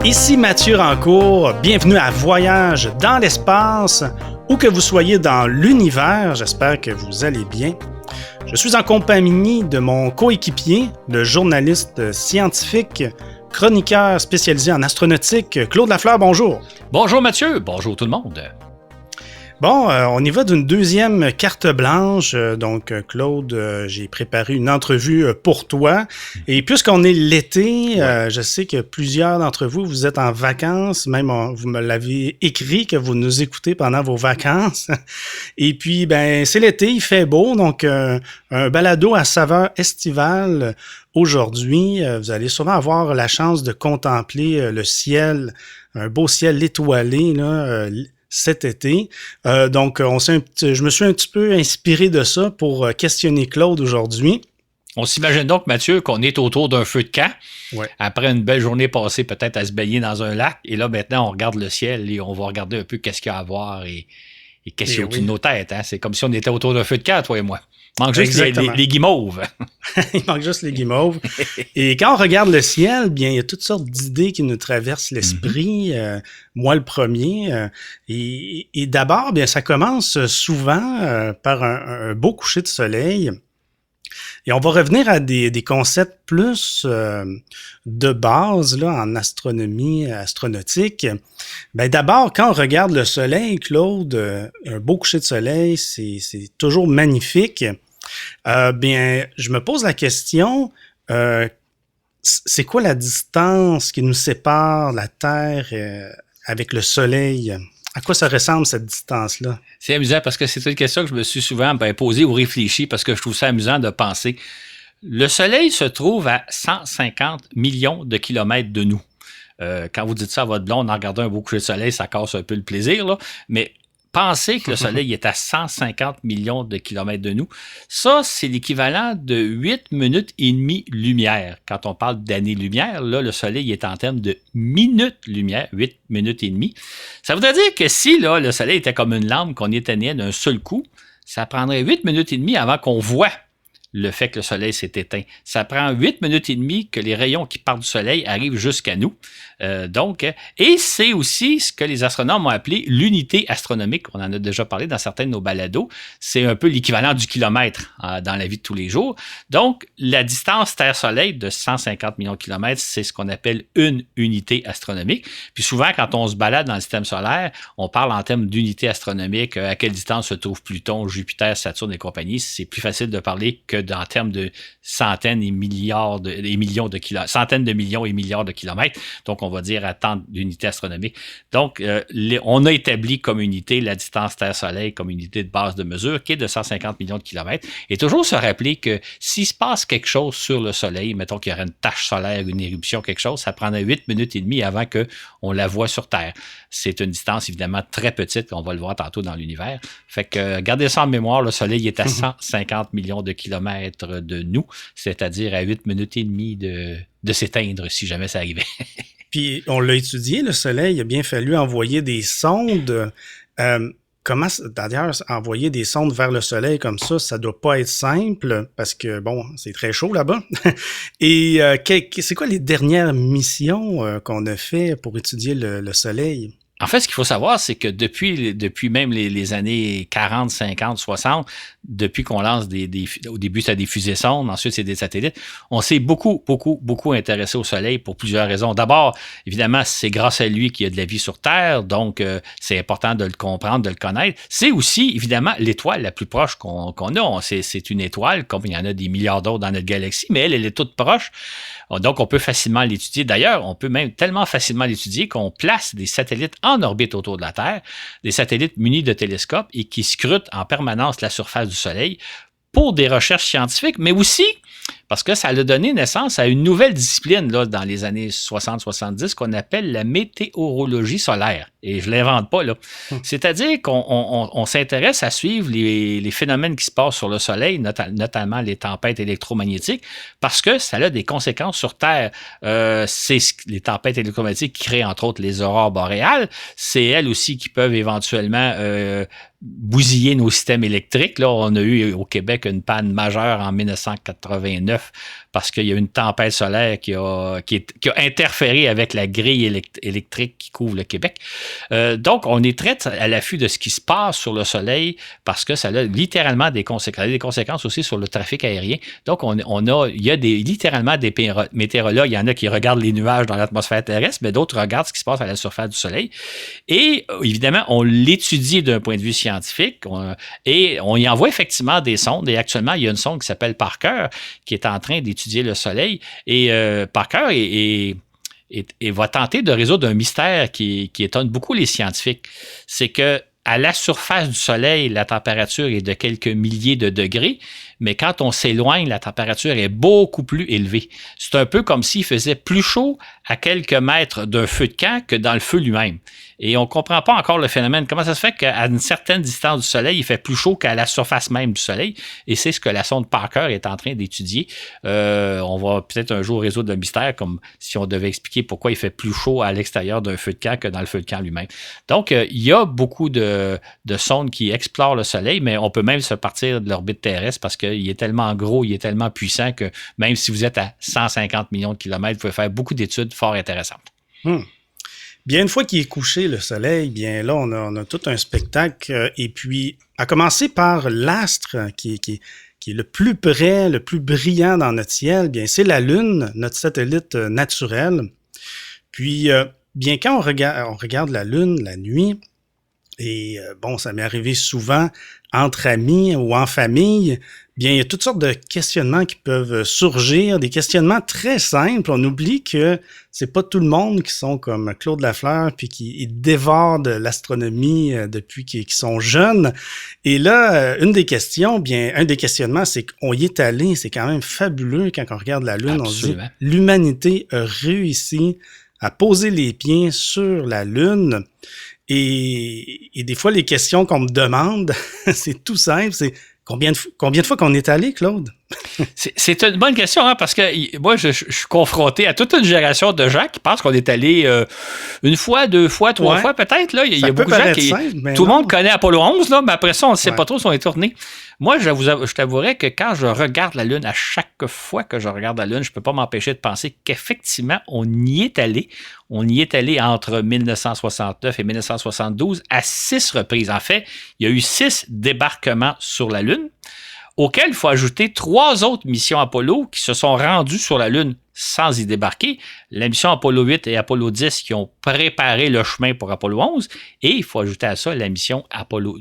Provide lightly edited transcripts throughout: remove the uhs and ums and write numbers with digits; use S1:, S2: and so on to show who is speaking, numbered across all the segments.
S1: Ici Mathieu Rancourt, bienvenue à Voyage dans l'espace, où que vous soyez dans l'univers, j'espère que vous allez bien. Je suis en compagnie de mon coéquipier, le journaliste scientifique, chroniqueur spécialisé en astronautique, Claude Lafleur, bonjour.
S2: Bonjour Mathieu, bonjour tout le monde.
S1: Bon, on y va d'une deuxième carte blanche. Donc, Claude, j'ai préparé une entrevue pour toi. Et puisqu'on est l'été, je sais que plusieurs d'entre vous, vous êtes en vacances. Même, vous me l'avez écrit que vous nous écoutez pendant vos vacances. Et puis, ben, c'est l'été, il fait beau. Donc, un balado à saveur estivale. Aujourd'hui, vous allez sûrement avoir la chance de contempler le ciel, un beau ciel étoilé, là, cet été. Donc, je me suis un petit peu inspiré de ça pour questionner Claude aujourd'hui.
S2: On s'imagine donc, Mathieu, qu'on est autour d'un feu de camp, après une belle journée passée peut-être à se baigner dans un lac, et là, maintenant, on regarde le ciel et on va regarder un peu qu'est-ce qu'il y a à voir et qu'est-ce qu'il y a au-dessus de nos têtes. Hein? C'est comme si on était autour d'un feu de camp, toi et moi. Il manque juste les guimauves.
S1: Il manque juste les guimauves. Et quand on regarde le ciel, bien, il y a toutes sortes d'idées qui nous traversent l'esprit. Moi, le premier. Et d'abord, bien, ça commence souvent par un beau coucher de soleil. Et on va revenir à des concepts plus de base là, en astronomie, astronautique. Ben d'abord, quand on regarde le soleil, Claude, un beau coucher de soleil, c'est toujours magnifique. Bien, je me pose la question, c'est quoi la distance qui nous sépare la Terre avec le soleil? À quoi ça ressemble, cette distance-là?
S2: C'est amusant parce que c'est une question que je me suis souvent posée ou réfléchi parce que je trouve ça amusant de penser. Le Soleil se trouve à 150 millions de kilomètres de nous. Quand vous dites ça à votre blonde en regardant un beau coucher de soleil, ça casse un peu le plaisir, là. Mais pensez que le Soleil est à 150 millions de kilomètres de nous. Ça, c'est l'équivalent de 8 minutes et demie lumière. Quand on parle d'années-lumière, là, le Soleil est en termes de minutes-lumière, 8 minutes et demie. Ça voudrait dire que si là, le Soleil était comme une lampe qu'on éteignait d'un seul coup, ça prendrait 8 minutes et demie avant qu'on voit le fait que le Soleil s'est éteint. Ça prend 8 minutes et demie que les rayons qui partent du Soleil arrivent jusqu'à nous. Et c'est aussi ce que les astronomes ont appelé l'unité astronomique. On en a déjà parlé dans certains de nos balados. C'est un peu l'équivalent du kilomètre dans la vie de tous les jours. Donc, la distance Terre-Soleil de 150 millions de kilomètres, c'est ce qu'on appelle une unité astronomique. Puis souvent, quand on se balade dans le système solaire, on parle en termes d'unité astronomique. À quelle distance se trouve Pluton, Jupiter, Saturne et compagnie? C'est plus facile de parler que en termes de centaines et millions de kilomètres, centaines de millions et milliards de kilomètres. Donc, on va dire à tant d'unités astronomiques. Donc, on a établi comme unité la distance Terre-Soleil comme unité de base de mesure qui est de 150 millions de kilomètres. Et toujours se rappeler que s'il se passe quelque chose sur le Soleil, mettons qu'il y aurait une tache solaire, une éruption, quelque chose, ça prendrait 8 minutes et demie avant qu'on la voit sur Terre. C'est une distance évidemment très petite, on va le voir tantôt dans l'univers. Fait que gardez ça en mémoire, le Soleil est à 150 millions de kilomètres de nous, c'est-à-dire à 8 minutes et demie de s'éteindre si jamais ça arrivait.
S1: Puis, on l'a étudié, le Soleil, il a bien fallu envoyer des sondes. Comment, d'ailleurs, envoyer des sondes vers le Soleil comme ça doit pas être simple parce que, bon, c'est très chaud là-bas. Et c'est quoi les dernières missions qu'on a fait pour étudier le Soleil?
S2: En fait, ce qu'il faut savoir, c'est que depuis même les années 40, 50, 60, depuis qu'on lance au début, c'était des fusées sondes, ensuite c'est des satellites, on s'est beaucoup intéressé au Soleil pour plusieurs raisons. D'abord, évidemment, c'est grâce à lui qu'il y a de la vie sur Terre, donc c'est important de le comprendre, de le connaître. C'est aussi, évidemment, l'étoile la plus proche qu'on a. C'est une étoile, comme il y en a des milliards d'autres dans notre galaxie, mais elle est toute proche. Donc, on peut facilement l'étudier. D'ailleurs, on peut même tellement facilement l'étudier qu'on place des satellites en orbite autour de la Terre, des satellites munis de télescopes et qui scrutent en permanence la surface du Soleil pour des recherches scientifiques, mais aussi parce que ça a donné naissance à une nouvelle discipline là, dans les années 60-70 qu'on appelle la météorologie solaire. Et je ne l'invente pas, là. C'est-à-dire qu'on s'intéresse à suivre les phénomènes qui se passent sur le Soleil, notamment les tempêtes électromagnétiques, parce que ça a des conséquences sur Terre. C'est les tempêtes électromagnétiques qui créent, entre autres, les aurores boréales. C'est elles aussi qui peuvent éventuellement bousiller nos systèmes électriques. Là, on a eu au Québec une panne majeure en 1989 parce qu'il y a eu une tempête solaire qui a interféré avec la grille électrique qui couvre le Québec. Donc, on est très à l'affût de ce qui se passe sur le soleil parce que ça a littéralement des conséquences. Il y a des conséquences aussi sur le trafic aérien. Donc, il y a littéralement des météorologues. Il y en a qui regardent les nuages dans l'atmosphère terrestre, mais d'autres regardent ce qui se passe à la surface du soleil. Et évidemment, on l'étudie d'un point de vue scientifique et on y envoie effectivement des sondes. Et actuellement, il y a une sonde qui s'appelle Parker qui est en train d'étudier le soleil. Et Parker et va tenter de résoudre un mystère qui étonne beaucoup les scientifiques. C'est que à la surface du Soleil, la température est de quelques milliers de degrés, mais quand on s'éloigne, la température est beaucoup plus élevée. C'est un peu comme s'il faisait plus chaud à quelques mètres d'un feu de camp que dans le feu lui-même. Et on ne comprend pas encore le phénomène. Comment ça se fait qu'à une certaine distance du Soleil, il fait plus chaud qu'à la surface même du Soleil? Et c'est ce que la sonde Parker est en train d'étudier. On va peut-être un jour résoudre le mystère, comme si on devait expliquer pourquoi il fait plus chaud à l'extérieur d'un feu de camp que dans le feu de camp lui-même. Donc, il y a beaucoup de sondes qui explorent le Soleil, mais on peut même se partir de l'orbite terrestre parce qu'il est tellement gros, il est tellement puissant que même si vous êtes à 150 millions de kilomètres, vous pouvez faire beaucoup d'études fort intéressantes.
S1: Bien, une fois qu'il est couché, le soleil, bien là, on a tout un spectacle. Et puis, à commencer par l'astre qui est le plus près, le plus brillant dans notre ciel, bien, c'est la Lune, notre satellite naturel. Puis, bien, quand on regarde la Lune la nuit, et bon, ça m'est arrivé souvent entre amis ou en famille, bien, il y a toutes sortes de questionnements qui peuvent surgir, des questionnements très simples. On oublie que c'est pas tout le monde qui sont comme Claude Lafleur puis qui dévorent de l'astronomie depuis qu'ils sont jeunes. Et là, un des questionnements, c'est qu'on y est allé. C'est quand même fabuleux quand on regarde la Lune.
S2: Absolument.
S1: On se dit, l'humanité a réussi à poser les pieds sur la Lune. Et des fois, les questions qu'on me demande, c'est tout simple, c'est combien de fois qu'on est allé, Claude?
S2: C'est une bonne question, hein, parce que moi, je suis confronté à toute une génération de gens qui pensent qu'on est allé une fois, 2 fois, 3 fois peut-être. Là. Il y a beaucoup de gens qui...
S1: Simple,
S2: tout le monde connaît Apollo 11, là, mais après ça, on ne sait pas trop si on est tourné. Moi, je t'avouerais que quand je regarde la Lune, à chaque fois que je regarde la Lune, je ne peux pas m'empêcher de penser qu'effectivement, on y est allé. On y est allé entre 1969 et 1972 à 6 reprises. En fait, il y a eu 6 débarquements sur la Lune, auxquels il faut ajouter 3 autres missions Apollo qui se sont rendues sur la Lune sans y débarquer. La mission Apollo 8 et Apollo 10 qui ont préparé le chemin pour Apollo 11. Et il faut ajouter à ça la mission Apollo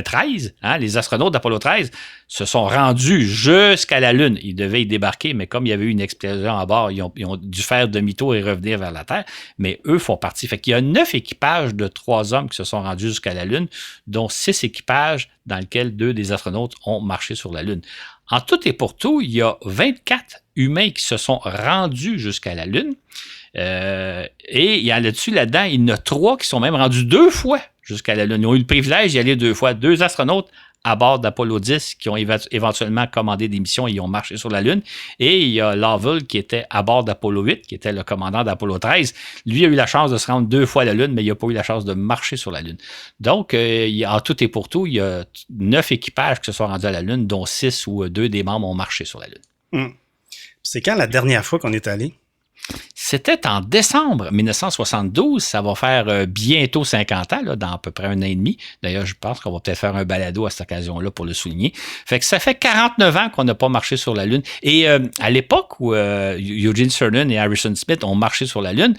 S2: 13. Hein, les astronautes d'Apollo 13 se sont rendus jusqu'à la Lune. Ils devaient y débarquer, mais comme il y avait eu une explosion à bord, ils ont dû faire demi-tour et revenir vers la Terre. Mais eux font partie. Fait qu'il y a 9 équipages de 3 hommes qui se sont rendus jusqu'à la Lune, dont 6 équipages dans lesquels 2 des astronautes ont marché sur la Lune. En tout et pour tout, il y a 24 humains qui se sont rendus jusqu'à la Lune. Et il y a là-dedans, il y en a 3 qui sont même rendus 2 fois jusqu'à la Lune. Ils ont eu le privilège d'y aller 2 fois. 2 astronautes à bord d'Apollo 10 qui ont éventuellement commandé des missions et ils ont marché sur la Lune. Et il y a Lovell qui était à bord d'Apollo 8, qui était le commandant d'Apollo 13. Lui a eu la chance de se rendre 2 fois à la Lune, mais il n'a pas eu la chance de marcher sur la Lune. Donc, en tout et pour tout, il y a 9 équipages qui se sont rendus à la Lune, dont 6 ou 2 des membres ont marché sur la Lune.
S1: C'est quand la dernière fois qu'on est allé?
S2: C'était en décembre 1972. Ça va faire bientôt 50 ans, là, dans à peu près 1 an et demi. D'ailleurs, je pense qu'on va peut-être faire un balado à cette occasion-là pour le souligner. Fait que ça fait 49 ans qu'on n'a pas marché sur la Lune. Et à l'époque où Eugene Cernan et Harrison Smith ont marché sur la Lune,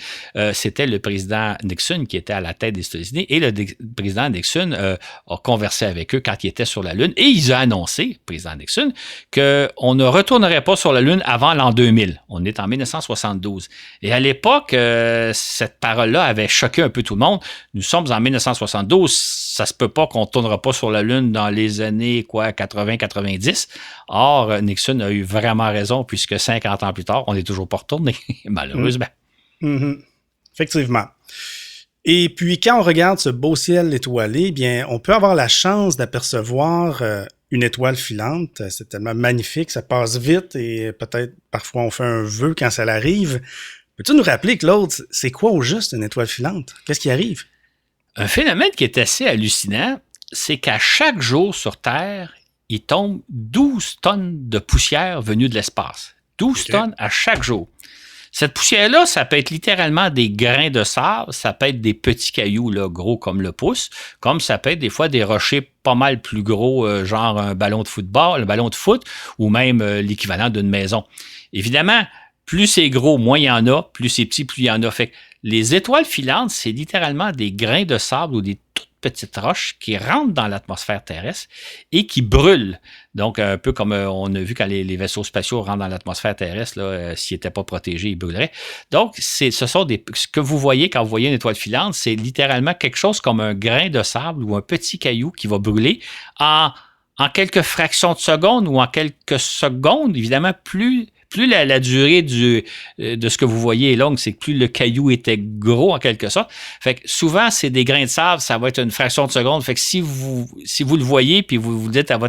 S2: c'était le président Nixon qui était à la tête des États-Unis. Et le président Nixon a conversé avec eux quand il était sur la Lune. Et il a annoncé, le président Nixon, qu'on ne retournerait pas sur la Lune avant l'an 2000. On est en 1972. Et à l'époque, cette parole-là avait choqué un peu tout le monde. Nous sommes en 1972, ça se peut pas qu'on ne tournera pas sur la Lune dans les années 80-90. Or, Nixon a eu vraiment raison puisque 50 ans plus tard, on n'est toujours pas retourné, malheureusement.
S1: Effectivement. Et puis, quand on regarde ce beau ciel étoilé, bien, on peut avoir la chance d'apercevoir une étoile filante. C'est tellement magnifique, ça passe vite et peut-être parfois on fait un vœu quand ça arrive. Peux-tu nous rappeler, Claude, c'est quoi au juste une étoile filante? Qu'est-ce qui arrive?
S2: Un phénomène qui est assez hallucinant, c'est qu'à chaque jour sur Terre, il tombe 12 tonnes de poussière venue de l'espace. 12 tonnes à chaque jour. Cette poussière-là, ça peut être littéralement des grains de sable, ça peut être des petits cailloux là, gros comme le pouce, comme ça peut être des fois des rochers pas mal plus gros, genre un ballon de football, un ballon de foot, ou même l'équivalent d'une maison. Évidemment, plus c'est gros, moins il y en a, plus c'est petit, plus il y en a. Fait que les étoiles filantes, c'est littéralement des grains de sable ou des toutes petites roches qui rentrent dans l'atmosphère terrestre et qui brûlent. Donc, un peu comme on a vu quand les vaisseaux spatiaux rentrent dans l'atmosphère terrestre, s'ils n'étaient pas protégés, ils brûleraient. Donc, ce sont ce que vous voyez quand vous voyez une étoile filante, c'est littéralement quelque chose comme un grain de sable ou un petit caillou qui va brûler en quelques fractions de secondes ou en quelques secondes. Évidemment, plus la durée de ce que vous voyez est longue, c'est que plus le caillou était gros en quelque sorte. Fait que souvent, c'est des grains de sable, ça va être une fraction de seconde. Fait que si vous le voyez, puis vous dites à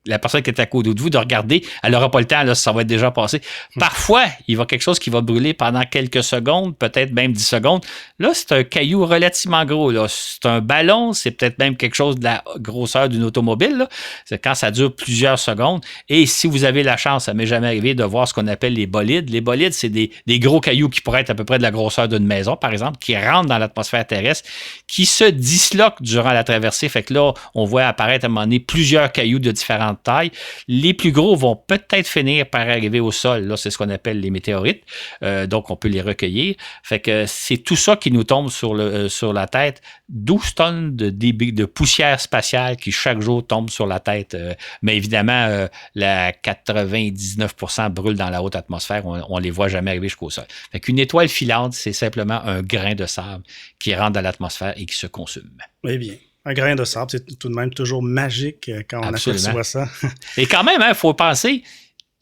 S2: la personne qui est à côté de vous de regarder, elle n'aura pas le temps, là, ça va être déjà passé. Parfois, il va quelque chose qui va brûler pendant quelques secondes, peut-être même 10 secondes. Là, c'est un caillou relativement gros. Là. C'est un ballon, c'est peut-être même quelque chose de la grosseur d'une automobile. Là. C'est quand ça dure plusieurs secondes. Et si vous avez la chance, ça m'est jamais arrivé de voir ce qu'on appelle les bolides. Les bolides, c'est des gros cailloux qui pourraient être à peu près de la grosseur d'une maison, par exemple, qui rentrent dans l'atmosphère terrestre, qui se disloquent durant la traversée. Fait que là, on voit apparaître à un moment donné plusieurs cailloux de différentes tailles. Les plus gros vont peut-être finir par arriver au sol. Là, c'est ce qu'on appelle les météorites. Donc, on peut les recueillir. Fait que c'est tout ça qui nous tombe sur la tête. 12 tonnes de poussière spatiale qui, chaque jour, tombe sur la tête. Mais évidemment, la 99% brûle dans la haute atmosphère. On les voit jamais arriver jusqu'au sol. Fait qu'une étoile filante, c'est simplement un grain de sable qui rentre dans l'atmosphère et qui se consume.
S1: Eh bien. Un grain de sable, c'est tout de même toujours magique quand on aperçoit ça.
S2: Et quand même, il faut penser,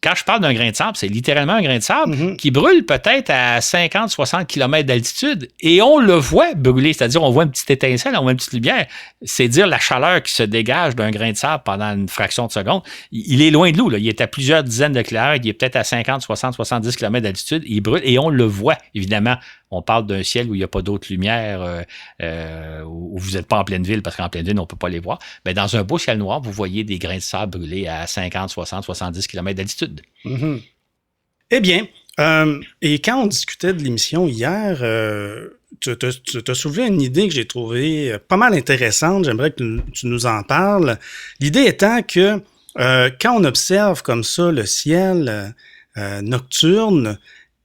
S2: quand je parle d'un grain de sable, c'est littéralement un grain de sable qui brûle peut-être à 50-60 km d'altitude et on le voit brûler, c'est-à-dire on voit une petite étincelle, on voit une petite lumière. C'est dire la chaleur qui se dégage d'un grain de sable pendant une fraction de seconde. Il est loin de nous, là. Il est à plusieurs dizaines de kilomètres, il est peut-être à 50, 60, 70 km d'altitude, il brûle et on le voit, évidemment. On parle d'un ciel où il n'y a pas d'autres lumières, où vous n'êtes pas en pleine ville, parce qu'en pleine ville, on ne peut pas les voir. Mais dans un beau ciel noir, vous voyez des grains de sable brûler à 50, 60, 70 km d'altitude.
S1: Mm-hmm. Eh bien, et quand on discutait de l'émission hier, tu as soulevé une idée que j'ai trouvée pas mal intéressante. J'aimerais que tu nous en parles. L'idée étant que quand on observe comme ça le ciel nocturne,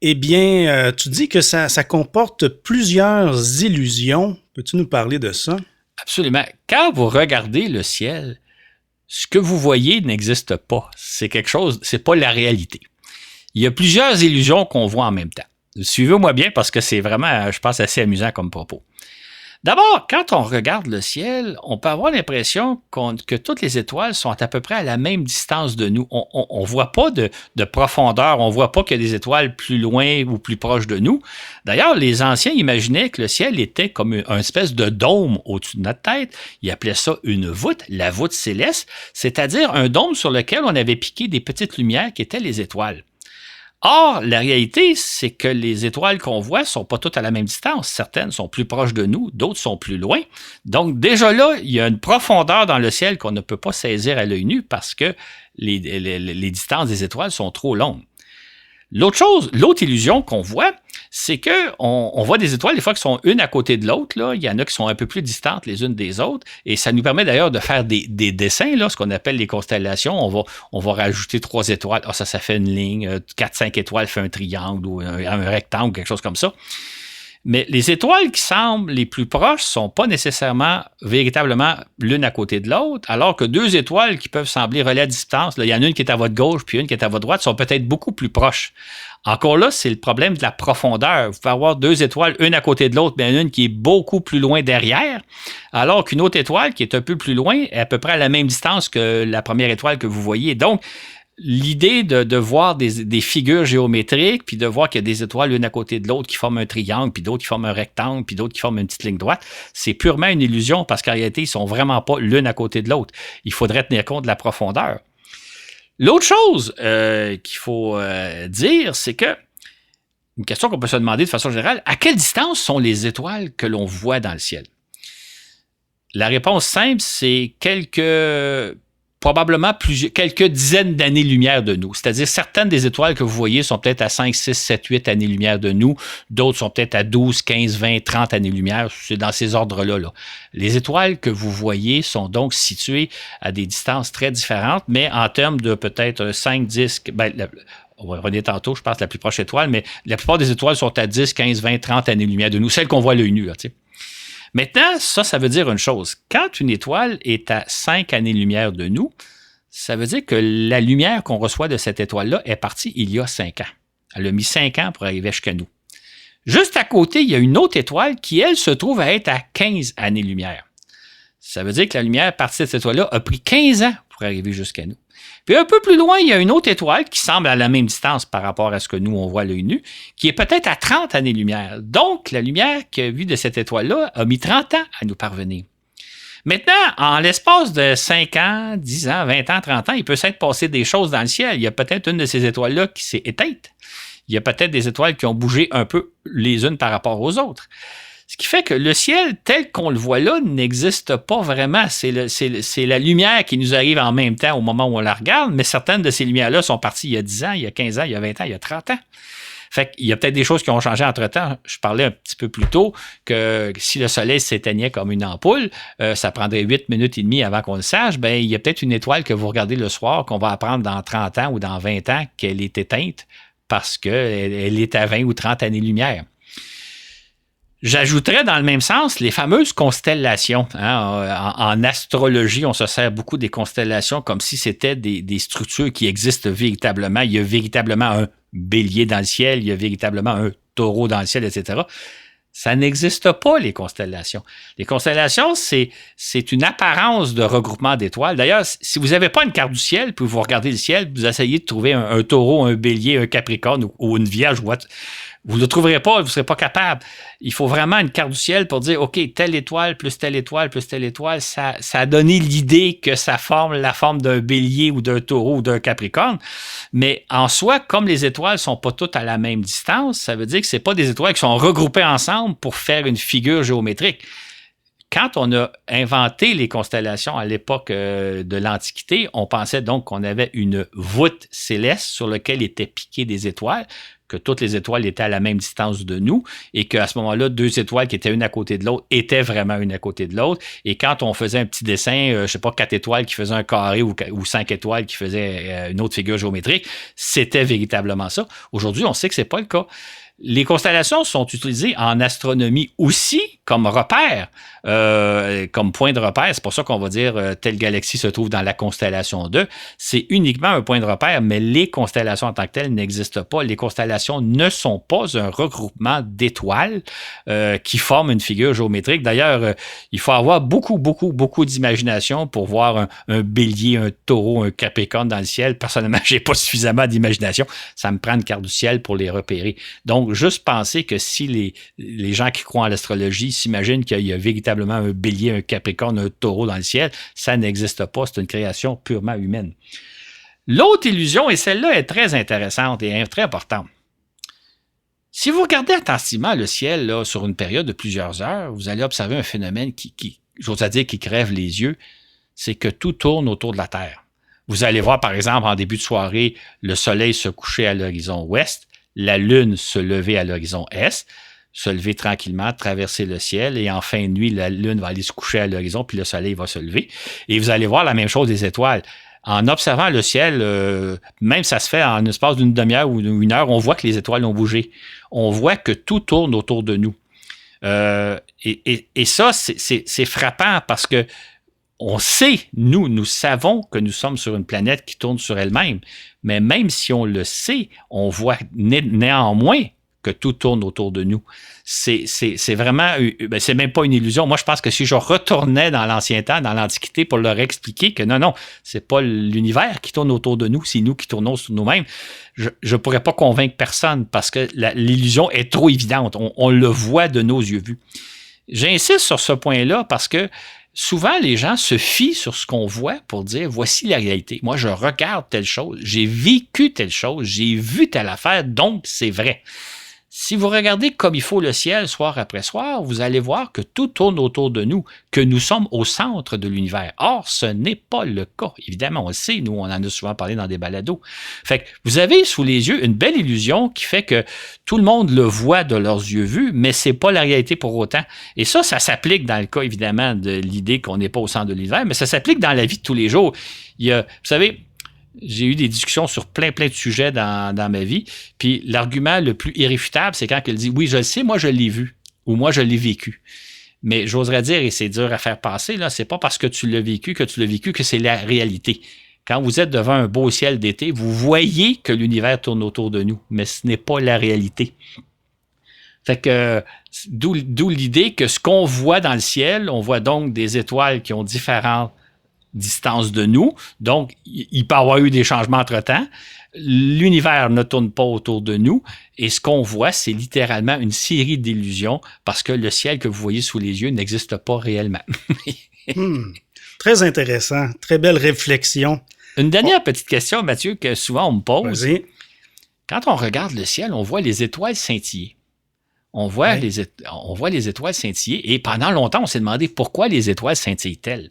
S1: eh bien, tu dis que ça comporte plusieurs illusions. Peux-tu nous parler de ça?
S2: Absolument. Quand vous regardez le ciel, ce que vous voyez n'existe pas. C'est quelque chose, c'est pas la réalité. Il y a plusieurs illusions qu'on voit en même temps. Suivez-moi bien parce que c'est vraiment, je pense, assez amusant comme propos. D'abord, quand on regarde le ciel, on peut avoir l'impression que toutes les étoiles sont à peu près à la même distance de nous. On ne voit pas de profondeur, on ne voit pas qu'il y a des étoiles plus loin ou plus proches de nous. D'ailleurs, les anciens imaginaient que le ciel était comme une espèce de dôme au-dessus de notre tête. Ils appelaient ça une voûte, la voûte céleste, c'est-à-dire un dôme sur lequel on avait piqué des petites lumières qui étaient les étoiles. Or, la réalité, c'est que les étoiles qu'on voit ne sont pas toutes à la même distance. Certaines sont plus proches de nous, d'autres sont plus loin. Donc, déjà là, il y a une profondeur dans le ciel qu'on ne peut pas saisir à l'œil nu parce que les distances des étoiles sont trop longues. L'autre illusion qu'on voit, c'est qu'on voit des étoiles des fois qui sont une à côté de l'autre. Là. Il y en a qui sont un peu plus distantes les unes des autres. Et ça nous permet d'ailleurs de faire des dessins, là, ce qu'on appelle les constellations. On va rajouter 3 étoiles. Ah, ça fait une ligne. 4-5 étoiles fait un triangle ou un rectangle, quelque chose comme ça. Mais les étoiles qui semblent les plus proches ne sont pas nécessairement véritablement l'une à côté de l'autre, alors que 2 étoiles qui peuvent sembler reliées à distance, il y en a une qui est à votre gauche puis une qui est à votre droite, sont peut-être beaucoup plus proches. Encore là, c'est le problème de la profondeur. Vous pouvez avoir 2 étoiles, une à côté de l'autre, mais une qui est beaucoup plus loin derrière, alors qu'une autre étoile qui est un peu plus loin est à peu près à la même distance que la première étoile que vous voyez. Donc, l'idée de voir des figures géométriques, puis de voir qu'il y a des étoiles l'une à côté de l'autre qui forment un triangle, puis d'autres qui forment un rectangle, puis d'autres qui forment une petite ligne droite, c'est purement une illusion parce qu'en réalité, ils ne sont vraiment pas l'une à côté de l'autre. Il faudrait tenir compte de la profondeur. L'autre chose qu'il faut dire, c'est que, une question qu'on peut se demander de façon générale, à quelle distance sont les étoiles que l'on voit dans le ciel? La réponse simple, c'est probablement quelques dizaines d'années-lumière de nous. C'est-à-dire, certaines des étoiles que vous voyez sont peut-être à 5, 6, 7, 8 années-lumière de nous. D'autres sont peut-être à 12, 15, 20, 30 années-lumière. C'est dans ces ordres-là. Là. Les étoiles que vous voyez sont donc situées à des distances très différentes, mais en termes de peut-être 5, 10... on va revenir tantôt, je pense, la plus proche étoile, mais la plupart des étoiles sont à 10, 15, 20, 30 années-lumière de nous. Celles qu'on voit à l'œil nu, là, tu sais. Maintenant, ça veut dire une chose. Quand une étoile est à 5 années-lumière de nous, ça veut dire que la lumière qu'on reçoit de cette étoile-là est partie il y a 5 ans. Elle a mis 5 ans pour arriver jusqu'à nous. Juste à côté, il y a une autre étoile qui, elle, se trouve à être à 15 années-lumière. Ça veut dire que la lumière partie de cette étoile-là a pris 15 ans pour arriver jusqu'à nous. Puis un peu plus loin, il y a une autre étoile qui semble à la même distance par rapport à ce que nous, on voit à l'œil nu, qui est peut-être à 30 années-lumière. Donc, la lumière vue de cette étoile-là a mis 30 ans à nous parvenir. Maintenant, en l'espace de 5 ans, 10 ans, 20 ans, 30 ans, il peut s'être passé des choses dans le ciel. Il y a peut-être une de ces étoiles-là qui s'est éteinte. Il y a peut-être des étoiles qui ont bougé un peu les unes par rapport aux autres. Ce qui fait que le ciel, tel qu'on le voit là, n'existe pas vraiment. C'est la lumière qui nous arrive en même temps au moment où on la regarde, mais certaines de ces lumières-là sont parties il y a 10 ans, il y a 15 ans, il y a 20 ans, il y a 30 ans. Fait qu'il y a peut-être des choses qui ont changé entre-temps. Je parlais un petit peu plus tôt que si le soleil s'éteignait comme une ampoule, ça prendrait 8 minutes et demie avant qu'on le sache. Ben, il y a peut-être une étoile que vous regardez le soir qu'on va apprendre dans 30 ans ou dans 20 ans qu'elle est éteinte parce qu'elle est à 20 ou 30 années-lumière. J'ajouterais dans le même sens les fameuses constellations. Hein. En astrologie, on se sert beaucoup des constellations comme si c'était des structures qui existent véritablement. Il y a véritablement un bélier dans le ciel, il y a véritablement un taureau dans le ciel, etc. Ça n'existe pas, les constellations. Les constellations, c'est une apparence de regroupement d'étoiles. D'ailleurs, si vous n'avez pas une carte du ciel, puis vous regardez le ciel, vous essayez de trouver un taureau, un bélier, un capricorne ou une vierge, vous ne le trouverez pas, vous ne serez pas capable. Il faut vraiment une carte du ciel pour dire, OK, telle étoile plus telle étoile plus telle étoile, ça a donné l'idée que ça forme la forme d'un bélier ou d'un taureau ou d'un capricorne. Mais en soi, comme les étoiles ne sont pas toutes à la même distance, ça veut dire que ce n'est pas des étoiles qui sont regroupées ensemble pour faire une figure géométrique. Quand on a inventé les constellations à l'époque de l'Antiquité, on pensait donc qu'on avait une voûte céleste sur laquelle étaient piquées des étoiles, que toutes les étoiles étaient à la même distance de nous et qu'à ce moment-là, 2 étoiles qui étaient une à côté de l'autre étaient vraiment une à côté de l'autre. Et quand on faisait un petit dessin, je ne sais pas, 4 étoiles qui faisaient un carré ou 5 étoiles qui faisaient une autre figure géométrique, c'était véritablement ça. Aujourd'hui, on sait que ce n'est pas le cas. Les constellations sont utilisées en astronomie aussi comme repère, comme point de repère. C'est pour ça qu'on va dire telle galaxie se trouve dans la constellation 2. C'est uniquement un point de repère, mais les constellations en tant que telles n'existent pas. Les constellations ne sont pas un regroupement d'étoiles qui forment une figure géométrique. D'ailleurs, il faut avoir beaucoup d'imagination pour voir un bélier, un taureau, un capricorne dans le ciel. Personnellement, je n'ai pas suffisamment d'imagination. Ça me prend une carte du ciel pour les repérer. Donc, juste penser que si les gens qui croient en l'astrologie s'imaginent qu'il y a véritablement un bélier, un capricorne, un taureau dans le ciel, ça n'existe pas. C'est une création purement humaine. L'autre illusion, et celle-là est très intéressante et très importante. Si vous regardez attentivement le ciel là, sur une période de plusieurs heures, vous allez observer un phénomène qui j'ose dire, qui crève les yeux, c'est que tout tourne autour de la Terre. Vous allez voir, par exemple, en début de soirée, le soleil se coucher à l'horizon ouest, la lune se lever à l'horizon est, se lever tranquillement, traverser le ciel, et en fin de nuit, la lune va aller se coucher à l'horizon, puis le soleil va se lever. Et vous allez voir la même chose des étoiles. En observant le ciel, même ça se fait en l'espace d'une demi-heure ou une heure, on voit que les étoiles ont bougé. On voit que tout tourne autour de nous. Et ça, c'est frappant parce que on sait, nous savons que nous sommes sur une planète qui tourne sur elle-même. Mais même si on le sait, on voit néanmoins que tout tourne autour de nous. C'est vraiment, c'est même pas une illusion. Moi, je pense que si je retournais dans l'ancien temps, dans l'Antiquité, pour leur expliquer que non, c'est pas l'univers qui tourne autour de nous, c'est nous qui tournons sur nous-mêmes, je pourrais pas convaincre personne parce que l'illusion est trop évidente. On le voit de nos yeux vus. J'insiste sur ce point-là parce que souvent, les gens se fient sur ce qu'on voit pour dire, voici la réalité. Moi, je regarde telle chose, j'ai vécu telle chose, j'ai vu telle affaire, donc c'est vrai. Si vous regardez comme il faut le ciel soir après soir, vous allez voir que tout tourne autour de nous, que nous sommes au centre de l'univers. Or, ce n'est pas le cas. Évidemment, on le sait, nous, on en a souvent parlé dans des balados. Fait que vous avez sous les yeux une belle illusion qui fait que tout le monde le voit de leurs yeux vus, mais c'est pas la réalité pour autant. Et ça s'applique dans le cas, évidemment, de l'idée qu'on n'est pas au centre de l'univers, mais ça s'applique dans la vie de tous les jours. Vous savez, j'ai eu des discussions sur plein de sujets dans ma vie. Puis l'argument le plus irréfutable, c'est quand elle dit « Oui, je le sais, moi je l'ai vu » ou « Moi je l'ai vécu ». Mais j'oserais dire, et c'est dur à faire passer, là, c'est pas parce que tu l'as vécu que c'est la réalité. Quand vous êtes devant un beau ciel d'été, vous voyez que l'univers tourne autour de nous, mais ce n'est pas la réalité. Fait que d'où l'idée que ce qu'on voit dans le ciel, on voit donc des étoiles qui ont différentes distance de nous. Donc, il peut y avoir eu des changements entre-temps. L'univers ne tourne pas autour de nous. Et ce qu'on voit, c'est littéralement une série d'illusions parce que le ciel que vous voyez sous les yeux n'existe pas réellement.
S1: Très intéressant. Très belle réflexion.
S2: Une dernière petite question, Mathieu, que souvent on me pose.
S1: Vas-y.
S2: Quand on regarde le ciel, on voit les étoiles scintiller. On voit les étoiles scintiller. Et pendant longtemps, on s'est demandé pourquoi les étoiles scintillent-elles.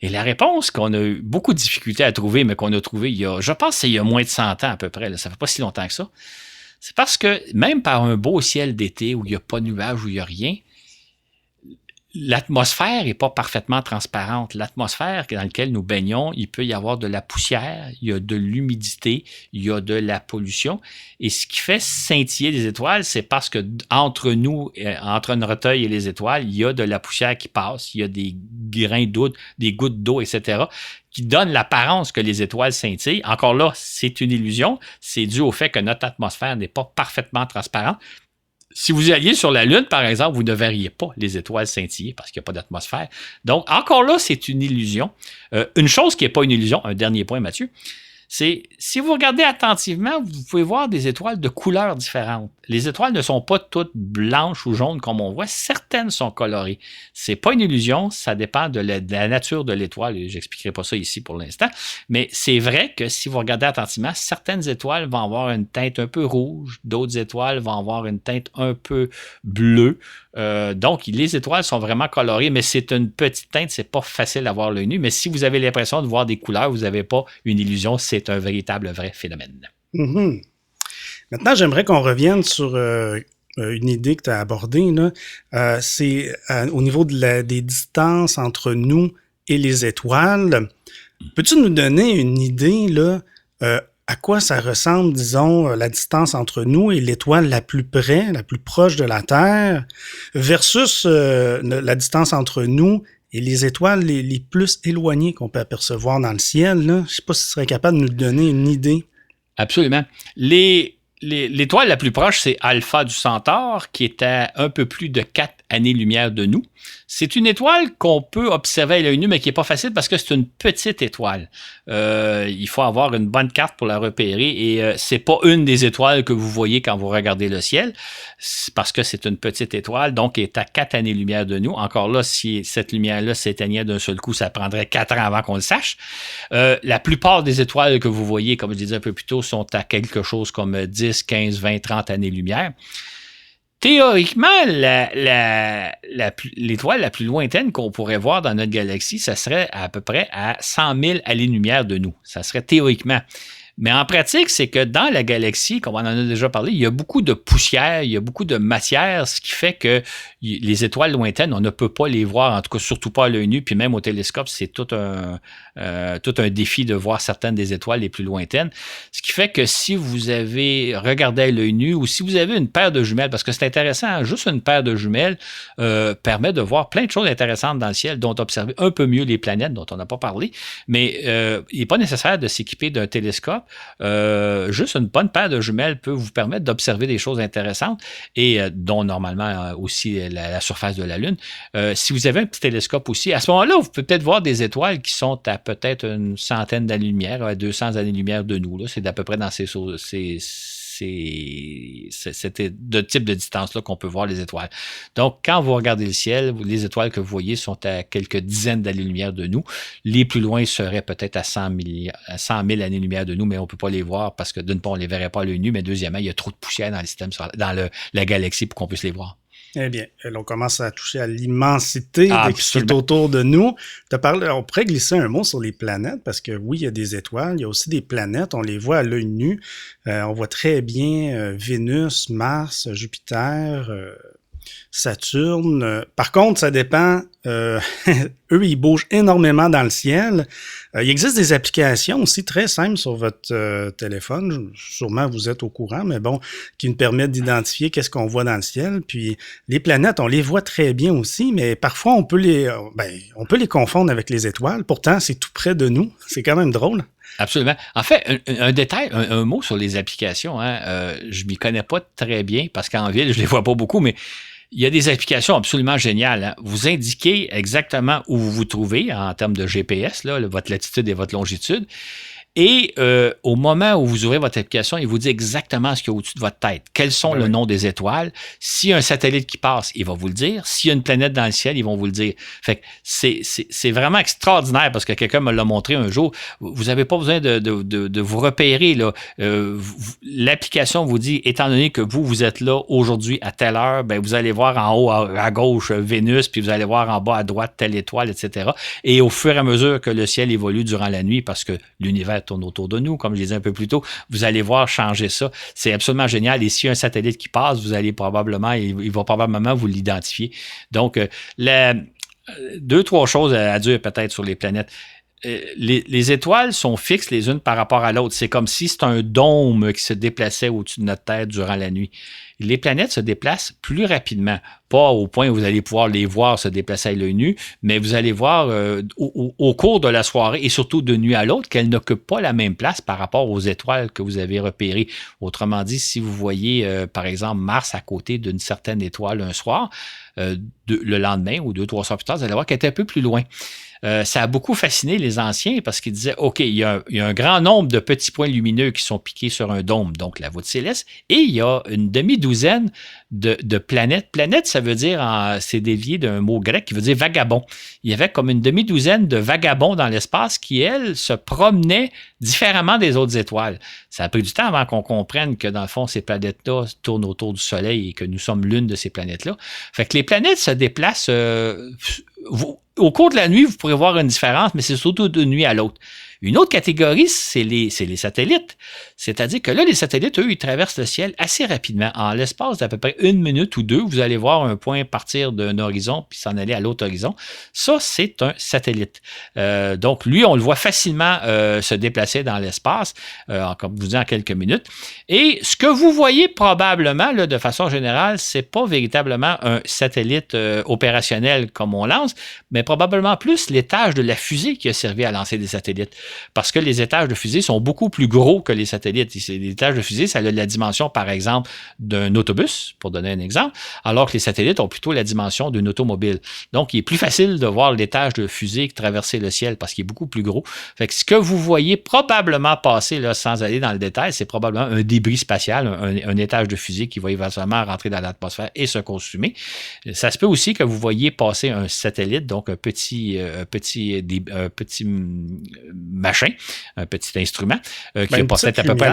S2: Et la réponse qu'on a eu beaucoup de difficultés à trouver, mais qu'on a trouvé je pense que c'est il y a moins de 100 ans à peu près, là, ça fait pas si longtemps que ça, c'est parce que même par un beau ciel d'été où il n'y a pas de nuages, où il n'y a rien, l'atmosphère n'est pas parfaitement transparente. L'atmosphère dans laquelle nous baignons, il peut y avoir de la poussière, il y a de l'humidité, il y a de la pollution. Et ce qui fait scintiller les étoiles, c'est parce que entre nous, entre notre œil et les étoiles, il y a de la poussière qui passe, il y a des grains d'eau, des gouttes d'eau, etc., qui donnent l'apparence que les étoiles scintillent. Encore là, c'est une illusion. C'est dû au fait que notre atmosphère n'est pas parfaitement transparente. Si vous alliez sur la Lune, par exemple, vous ne verriez pas les étoiles scintiller parce qu'il n'y a pas d'atmosphère. Donc, encore là, c'est une illusion. Une chose qui n'est pas une illusion, un dernier point, Mathieu, c'est si vous regardez attentivement, vous pouvez voir des étoiles de couleurs différentes. Les étoiles ne sont pas toutes blanches ou jaunes comme on voit. Certaines sont colorées. C'est pas une illusion, ça dépend de la nature de l'étoile. J'expliquerai pas ça ici pour l'instant. Mais c'est vrai que si vous regardez attentivement, certaines étoiles vont avoir une teinte un peu rouge, d'autres étoiles vont avoir une teinte un peu bleue. Donc, les étoiles sont vraiment colorées, mais c'est une petite teinte, c'est pas facile à voir l'œil nu. Mais si vous avez l'impression de voir des couleurs, vous n'avez pas une illusion, c'est un véritable vrai phénomène.
S1: Mm-hmm. Maintenant, j'aimerais qu'on revienne sur une idée que tu as abordée. Là. C'est au niveau des distances entre nous et les étoiles. Peux-tu nous donner une idée là, à quoi ça ressemble, disons, la distance entre nous et l'étoile la plus près, la plus proche de la Terre, versus la distance entre nous et les étoiles les plus éloignées qu'on peut apercevoir dans le ciel? Là? Je ne sais pas si tu serais capable de nous donner une idée.
S2: Absolument. L'étoile la plus proche, c'est Alpha du Centaure, qui est à un peu plus de 4 années-lumière de nous. C'est une étoile qu'on peut observer à l'œil nu, mais qui n'est pas facile parce que c'est une petite étoile. Il faut avoir une bonne carte pour la repérer et c'est pas une des étoiles que vous voyez quand vous regardez le ciel, parce que c'est une petite étoile, donc elle est à 4 années-lumière de nous. Encore là, si cette lumière-là s'éteignait d'un seul coup, ça prendrait 4 ans avant qu'on le sache. La plupart des étoiles que vous voyez, comme je disais un peu plus tôt, sont à quelque chose comme 10, 15, 20, 30 années-lumière. Théoriquement, l'étoile la plus lointaine qu'on pourrait voir dans notre galaxie, ça serait à peu près à 100 000 années-lumière de nous. Ça serait théoriquement. Mais en pratique, c'est que dans la galaxie, comme on en a déjà parlé, il y a beaucoup de poussière, il y a beaucoup de matière, ce qui fait que les étoiles lointaines, on ne peut pas les voir, en tout cas surtout pas à l'œil nu, puis même au télescope, c'est tout un défi de voir certaines des étoiles les plus lointaines. Ce qui fait que si vous avez regardé à l'œil nu ou si vous avez une paire de jumelles, parce que c'est intéressant, juste une paire de jumelles permet de voir plein de choses intéressantes dans le ciel, dont observer un peu mieux les planètes dont on n'a pas parlé, mais il n'est pas nécessaire de s'équiper d'un télescope. Juste une bonne paire de jumelles peut vous permettre d'observer des choses intéressantes et dont normalement aussi la surface de la Lune. Si vous avez un petit télescope aussi, à ce moment-là, vous pouvez peut-être voir des étoiles qui sont à peut-être une centaine d'années-lumière, à 200 années-lumière de nous. Là. C'est d'à peu près dans ces c'était de type de distance-là qu'on peut voir les étoiles. Donc, quand vous regardez le ciel, les étoiles que vous voyez sont à quelques dizaines d'années-lumière de nous. Les plus loin seraient peut-être à 100 000 années-lumière de nous, mais on ne peut pas les voir parce que d'une part, on ne les verrait pas à l'œil nu, mais deuxièmement, il y a trop de poussière dans le système, la galaxie pour qu'on puisse les voir.
S1: Eh bien, on commence à toucher à l'immensité de ce qui est autour de nous. On pourrait glisser un mot sur les planètes, parce que oui, il y a des étoiles, il y a aussi des planètes, on les voit à l'œil nu. On voit très bien Vénus, Mars, Jupiter, Saturne. Par contre, ça dépend. Eux, ils bougent énormément dans le ciel. Il existe des applications aussi très simples sur votre téléphone. Sûrement, vous êtes au courant, mais bon, qui nous permettent d'identifier qu'est-ce qu'on voit dans le ciel. Puis, les planètes, on les voit très bien aussi, mais parfois, on peut les confondre avec les étoiles. Pourtant, c'est tout près de nous. C'est quand même drôle.
S2: Absolument. En fait, un détail, un mot sur les applications. Je m'y connais pas très bien parce qu'en ville, je les vois pas beaucoup, mais il y a des applications absolument géniales. Vous indiquez exactement où vous vous trouvez en termes de GPS, là, votre latitude et votre longitude. Et au moment où vous ouvrez votre application, il vous dit exactement ce qu'il y a au-dessus de votre tête. Quels sont le nom des étoiles. S'il y a un satellite qui passe, il va vous le dire. S'il y a une planète dans le ciel, ils vont vous le dire. Fait que c'est vraiment extraordinaire parce que quelqu'un me l'a montré un jour. Vous n'avez pas besoin de vous repérer, là. L'application vous dit, étant donné que vous êtes là aujourd'hui à telle heure, ben vous allez voir en haut à gauche Vénus, puis vous allez voir en bas à droite telle étoile, etc. Et au fur et à mesure que le ciel évolue durant la nuit, parce que l'univers tourne autour de nous, comme je disais un peu plus tôt, vous allez voir changer ça. C'est absolument génial. Et s'il y a un satellite qui passe, il va probablement vous l'identifier. Donc, deux, trois choses à dire peut-être sur les planètes. Les étoiles sont fixes les unes par rapport à l'autre. C'est comme si c'était un dôme qui se déplaçait au-dessus de notre tête durant la nuit. Les planètes se déplacent plus rapidement. Pas au point où vous allez pouvoir les voir se déplacer à l'œil nu, mais vous allez voir au cours de la soirée et surtout de nuit à l'autre qu'elles n'occupent pas la même place par rapport aux étoiles que vous avez repérées. Autrement dit, si vous voyez, par exemple, Mars à côté d'une certaine étoile un soir, le lendemain ou 2-3 soirs plus tard, vous allez voir qu'elle est un peu plus loin. Ça a beaucoup fasciné les anciens parce qu'ils disaient, OK, il y a un grand nombre de petits points lumineux qui sont piqués sur un dôme, donc la voûte céleste, et il y a une demi-douzaine de planètes. Planète, ça veut dire, c'est dévié d'un mot grec qui veut dire vagabond. Il y avait comme une demi-douzaine de vagabonds dans l'espace qui, elles, se promenaient différemment des autres étoiles. Ça a pris du temps avant qu'on comprenne que, dans le fond, ces planètes-là tournent autour du Soleil et que nous sommes l'une de ces planètes-là. Fait que les planètes se déplacent... au cours de la nuit, vous pourrez voir une différence, mais c'est surtout d'une nuit à l'autre. Une autre catégorie, c'est les satellites. C'est-à-dire que là, les satellites, eux, ils traversent le ciel assez rapidement. En l'espace d'à peu près 1 minute ou 2, vous allez voir un point partir d'un horizon puis s'en aller à l'autre horizon. Ça, c'est un satellite. Donc, lui, on le voit facilement se déplacer dans l'espace, comme je vous dis, en quelques minutes. Et ce que vous voyez probablement, là, de façon générale, c'est pas véritablement un satellite opérationnel comme on lance, mais probablement plus l'étage de la fusée qui a servi à lancer des satellites. Parce que les étages de fusée sont beaucoup plus gros que les satellites. Les étages de fusée, ça a la dimension, par exemple, d'un autobus, pour donner un exemple, alors que les satellites ont plutôt la dimension d'une automobile. Donc, il est plus facile de voir l'étage de fusée traverser le ciel parce qu'il est beaucoup plus gros. Fait que ce que vous voyez probablement passer, là, sans aller dans le détail, c'est probablement un débris spatial, un étage de fusée qui va éventuellement rentrer dans l'atmosphère et se consumer. Ça se peut aussi que vous voyez passer un satellite, donc un petit machin, un petit instrument qui a peut-être à peu près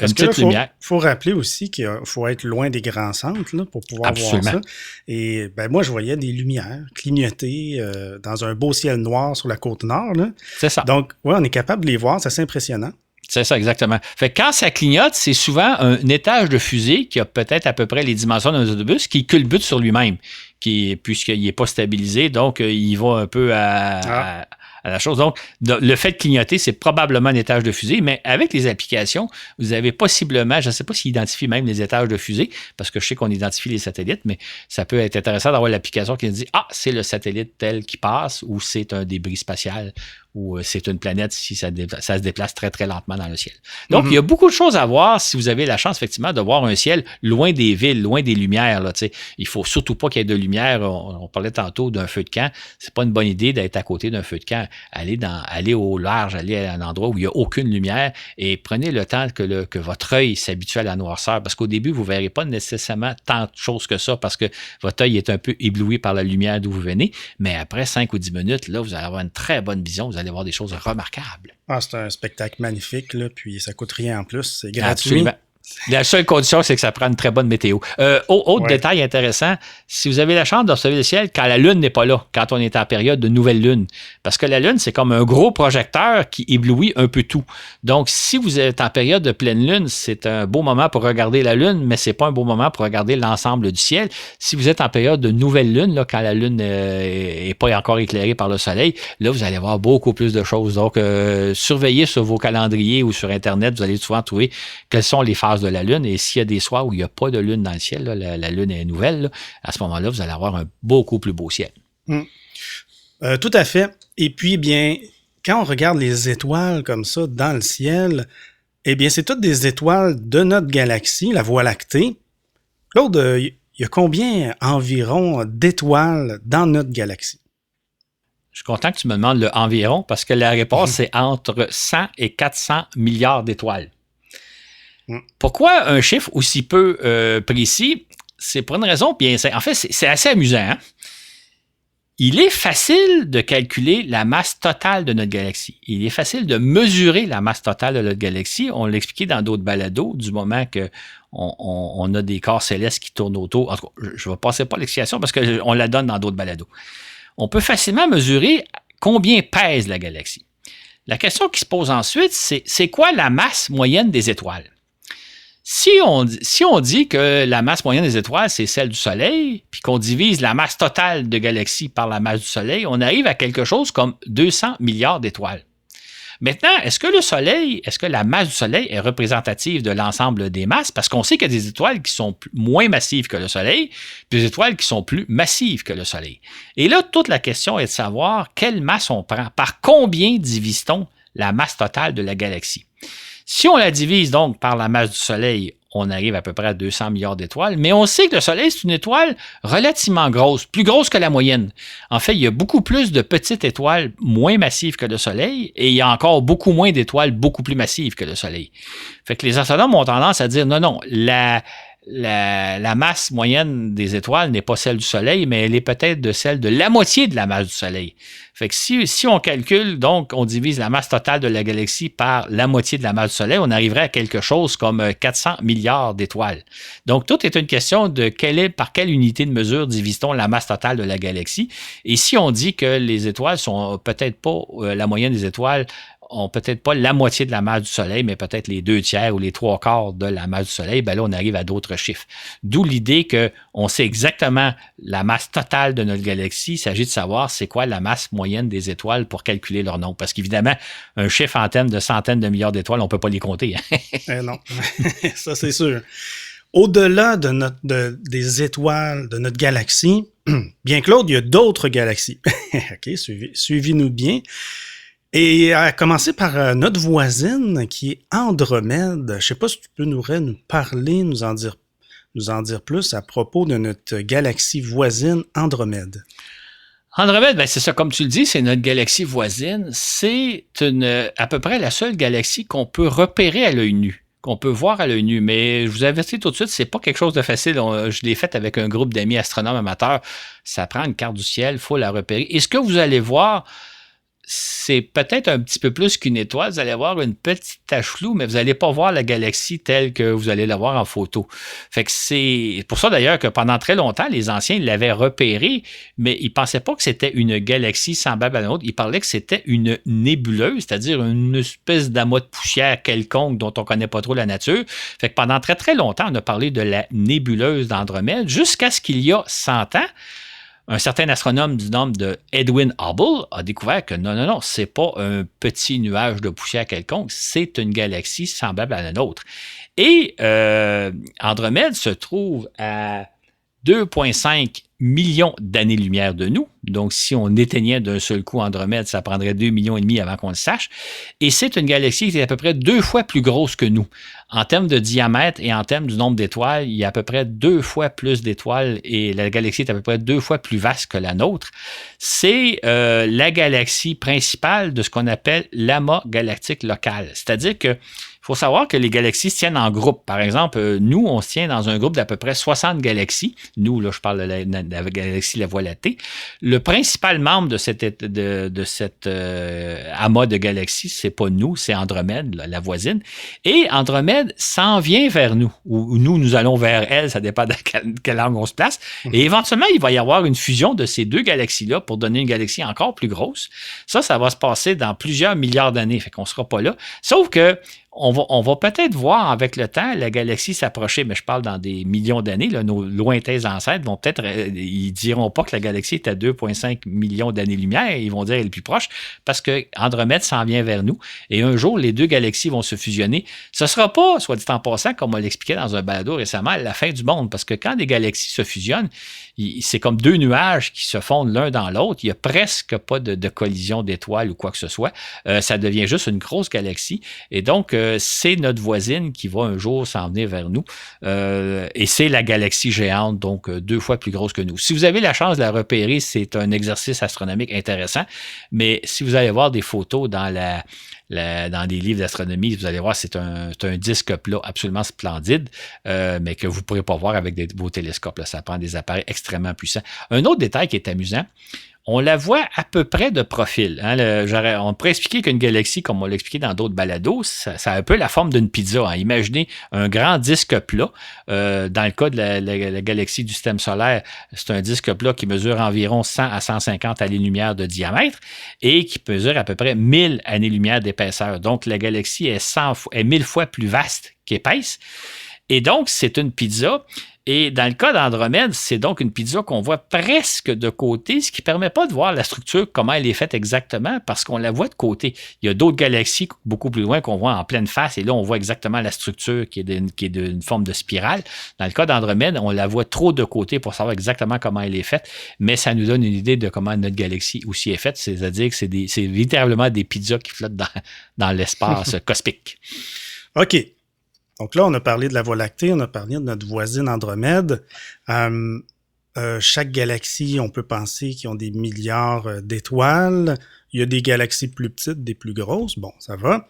S2: une petite lumière.
S1: Il faut rappeler aussi qu'il faut être loin des grands centres là, pour pouvoir voir ça. Et moi, je voyais des lumières clignoter dans un beau ciel noir sur la côte nord. Là.
S2: C'est ça.
S1: Donc, ouais, on est capable de les voir, c'est assez impressionnant.
S2: C'est ça, exactement. Fait que quand ça clignote, c'est souvent un étage de fusée qui a peut-être à peu près les dimensions d'un autobus qui culbute sur lui-même, puisqu'il n'est pas stabilisé, donc il va un peu à la chose. Donc, le fait de clignoter, c'est probablement un étage de fusée, mais avec les applications, vous avez possiblement, je ne sais pas s'ils identifient même les étages de fusée, parce que je sais qu'on identifie les satellites, mais ça peut être intéressant d'avoir l'application qui nous dit « Ah, c'est le satellite tel qui passe » ou « C'est un débris spatial » ou c'est une planète si ça se déplace très, très lentement dans le ciel. Donc, il y a beaucoup de choses à voir si vous avez la chance, effectivement, de voir un ciel loin des villes, loin des lumières. Là, il faut surtout pas qu'il y ait de lumière. On parlait tantôt d'un feu de camp. C'est pas une bonne idée d'être à côté d'un feu de camp. Aller au large, aller à un endroit où il n'y a aucune lumière et prenez le temps que votre œil s'habitue à la noirceur. Parce qu'au début, vous ne verrez pas nécessairement tant de choses que ça parce que votre œil est un peu ébloui par la lumière d'où vous venez. Mais après 5 ou 10 minutes, là, vous allez avoir une très bonne vision. Vous allez voir des choses remarquables.
S1: Ah, c'est un spectacle magnifique, là, puis ça coûte rien en plus. C'est gratuit.
S2: Absolument. La seule condition, c'est que ça prend une très bonne météo. Autre détail intéressant, si vous avez la chance d'observer le ciel quand la Lune n'est pas là, quand on est en période de nouvelle Lune, parce que la Lune, c'est comme un gros projecteur qui éblouit un peu tout. Donc, si vous êtes en période de pleine Lune, c'est un beau moment pour regarder la Lune, mais c'est pas un beau moment pour regarder l'ensemble du ciel. Si vous êtes en période de nouvelle Lune, là, quand la Lune n'est pas encore éclairée par le Soleil, là, vous allez voir beaucoup plus de choses. Donc, surveillez sur vos calendriers ou sur Internet, vous allez souvent trouver quelles sont les phases de la Lune. Et s'il y a des soirs où il n'y a pas de Lune dans le ciel, là, la Lune est nouvelle, là, à ce moment-là, vous allez avoir un beaucoup plus beau ciel.
S1: Tout à fait. Et puis, bien, quand on regarde les étoiles comme ça dans le ciel, eh bien, c'est toutes des étoiles de notre galaxie, la Voie lactée. Claude, il y a combien environ d'étoiles dans notre galaxie?
S2: Je suis content que tu me demandes le environ parce que la réponse, c'est entre 100 et 400 milliards d'étoiles. Pourquoi un chiffre aussi peu précis? C'est pour une raison bien simple. En fait, c'est assez amusant. Hein? Il est facile de calculer la masse totale de notre galaxie. Il est facile de mesurer la masse totale de notre galaxie. On l'a expliqué dans d'autres balados, du moment qu'on a des corps célestes qui tournent autour. En tout cas, je ne vais passer pas l'explication parce qu'on la donne dans d'autres balados. On peut facilement mesurer combien pèse la galaxie. La question qui se pose ensuite, c'est quoi la masse moyenne des étoiles? Si on dit que la masse moyenne des étoiles, c'est celle du Soleil, puis qu'on divise la masse totale de galaxies par la masse du Soleil, on arrive à quelque chose comme 200 milliards d'étoiles. Maintenant, est-ce que la masse du Soleil est représentative de l'ensemble des masses? Parce qu'on sait qu'il y a des étoiles qui sont moins massives que le Soleil, puis des étoiles qui sont plus massives que le Soleil. Et là, toute la question est de savoir quelle masse on prend. Par combien divise-t-on la masse totale de la galaxie? Si on la divise donc par la masse du Soleil, on arrive à peu près à 200 milliards d'étoiles, mais on sait que le Soleil, c'est une étoile relativement grosse, plus grosse que la moyenne. En fait, il y a beaucoup plus de petites étoiles moins massives que le Soleil, et il y a encore beaucoup moins d'étoiles beaucoup plus massives que le Soleil. Fait que les astronomes ont tendance à dire non, la masse moyenne des étoiles n'est pas celle du Soleil, mais elle est peut-être de celle de la moitié de la masse du Soleil. Fait que si on calcule, donc, on divise la masse totale de la galaxie par la moitié de la masse du Soleil, on arriverait à quelque chose comme 400 milliards d'étoiles. Donc, tout est une question de par quelle unité de mesure divise-t-on la masse totale de la galaxie. Et si on dit que les étoiles sont peut-être pas, la moyenne des étoiles ont peut-être pas la moitié de la masse du Soleil, mais peut-être les 2/3 ou les 3/4 de la masse du Soleil, ben là, on arrive à d'autres chiffres. D'où l'idée qu'on sait exactement la masse totale de notre galaxie. Il s'agit de savoir c'est quoi la masse moyenne des étoiles pour calculer leur nombre. Parce qu'évidemment, un chiffre en termes de centaines de milliards d'étoiles, on ne peut pas les compter. Hein?
S1: Non, ça c'est sûr. Au-delà des étoiles de notre galaxie, bien Claude, il y a d'autres galaxies. OK, suivez-nous bien. Et à commencer par notre voisine qui est Andromède. Je ne sais pas si tu peux nous parler, nous en dire plus à propos de notre galaxie voisine Andromède.
S2: Andromède, ben c'est ça, comme tu le dis, c'est notre galaxie voisine. C'est à peu près la seule galaxie qu'on peut repérer à l'œil nu, qu'on peut voir à l'œil nu. Mais je vous avertis tout de suite, c'est pas quelque chose de facile. Je l'ai fait avec un groupe d'amis astronomes amateurs. Ça prend une carte du ciel, il faut la repérer. Et ce que vous allez voir, c'est peut-être un petit peu plus qu'une étoile. Vous allez avoir une petite tache floue, mais vous n'allez pas voir la galaxie telle que vous allez la voir en photo. Fait que c'est pour ça d'ailleurs que pendant très longtemps, les anciens l'avaient repérée, mais ils ne pensaient pas que c'était une galaxie semblable à la nôtre. Ils parlaient que c'était une nébuleuse, c'est-à-dire une espèce d'amas de poussière quelconque dont on ne connaît pas trop la nature. Fait que pendant très très longtemps, on a parlé de la nébuleuse d'Andromède jusqu'à ce qu'il y a 100 ans, un certain astronome du nom de Edwin Hubble a découvert que non, c'est pas un petit nuage de poussière quelconque, c'est une galaxie semblable à la nôtre. Et Andromède se trouve à 2,5 millions d'années-lumière de nous. Donc, si on éteignait d'un seul coup Andromède, ça prendrait 2,5 millions avant qu'on le sache. Et c'est une galaxie qui est à peu près 2 fois plus grosse que nous. En termes de diamètre et en termes du nombre d'étoiles, il y a à peu près 2 fois plus d'étoiles et la galaxie est à peu près 2 fois plus vaste que la nôtre. C'est la galaxie principale de ce qu'on appelle l'amas galactique local. C'est-à-dire que il faut savoir que les galaxies se tiennent en groupe. Par exemple, nous, on se tient dans un groupe d'à peu près 60 galaxies. Nous, là, je parle de la galaxie la Voie lactée. Le principal membre de cet amas de galaxies, c'est pas nous, c'est Andromède, la voisine. Et Andromède s'en vient vers nous, ou nous allons vers elle, ça dépend de quel angle on se place. Et éventuellement, il va y avoir une fusion de ces deux galaxies-là pour donner une galaxie encore plus grosse. Ça va se passer dans plusieurs milliards d'années, fait qu'on sera pas là. Sauf que on va peut-être voir avec le temps la galaxie s'approcher, mais je parle dans des millions d'années. Là, nos lointains ancêtres vont peut-être, ils diront pas que la galaxie est à 2,5 millions d'années-lumière, ils vont dire elle est plus proche parce que Andromède s'en vient vers nous. Et un jour, les deux galaxies vont se fusionner. Ce sera pas, soit dit en passant, comme on l'expliquait dans un balado récemment, la fin du monde, parce que quand des galaxies se fusionnent, c'est comme deux nuages qui se fondent l'un dans l'autre. Il n'y a presque pas de collision d'étoiles ou quoi que ce soit. Ça devient juste une grosse galaxie. Et donc, c'est notre voisine qui va un jour s'en venir vers nous. Et c'est la galaxie géante, donc 2 fois plus grosse que nous. Si vous avez la chance de la repérer, c'est un exercice astronomique intéressant. Mais si vous allez voir des photos dans dans des livres d'astronomie, vous allez voir, c'est un disque plat absolument splendide, mais que vous ne pourrez pas voir avec vos télescopes. Là. Ça prend des appareils extrêmement puissants. Un autre détail qui est amusant, on la voit à peu près de profil. Hein. On pourrait expliquer qu'une galaxie, comme on l'a expliqué dans d'autres balados, ça a un peu la forme d'une pizza. Hein. Imaginez un grand disque plat. Dans le cas de la galaxie du système solaire, c'est un disque plat qui mesure environ 100 à 150 années-lumière de diamètre et qui mesure à peu près 1000 années-lumière d'épaisseur. Donc, la galaxie est 1000 fois plus vaste qu'épaisse. Et donc, c'est une pizza. Et dans le cas d'Andromède, c'est donc une pizza qu'on voit presque de côté, ce qui ne permet pas de voir la structure, comment elle est faite exactement, parce qu'on la voit de côté. Il y a d'autres galaxies beaucoup plus loin qu'on voit en pleine face, et là, on voit exactement la structure qui est d'une forme de spirale. Dans le cas d'Andromède, on la voit trop de côté pour savoir exactement comment elle est faite, mais ça nous donne une idée de comment notre galaxie aussi est faite, c'est-à-dire que c'est littéralement des pizzas qui flottent dans l'espace cosmique.
S1: OK. Donc là, on a parlé de la Voie lactée, on a parlé de notre voisine Andromède. Chaque galaxie, on peut penser qu'ils ont des milliards d'étoiles. Il y a des galaxies plus petites, des plus grosses. Bon, ça va.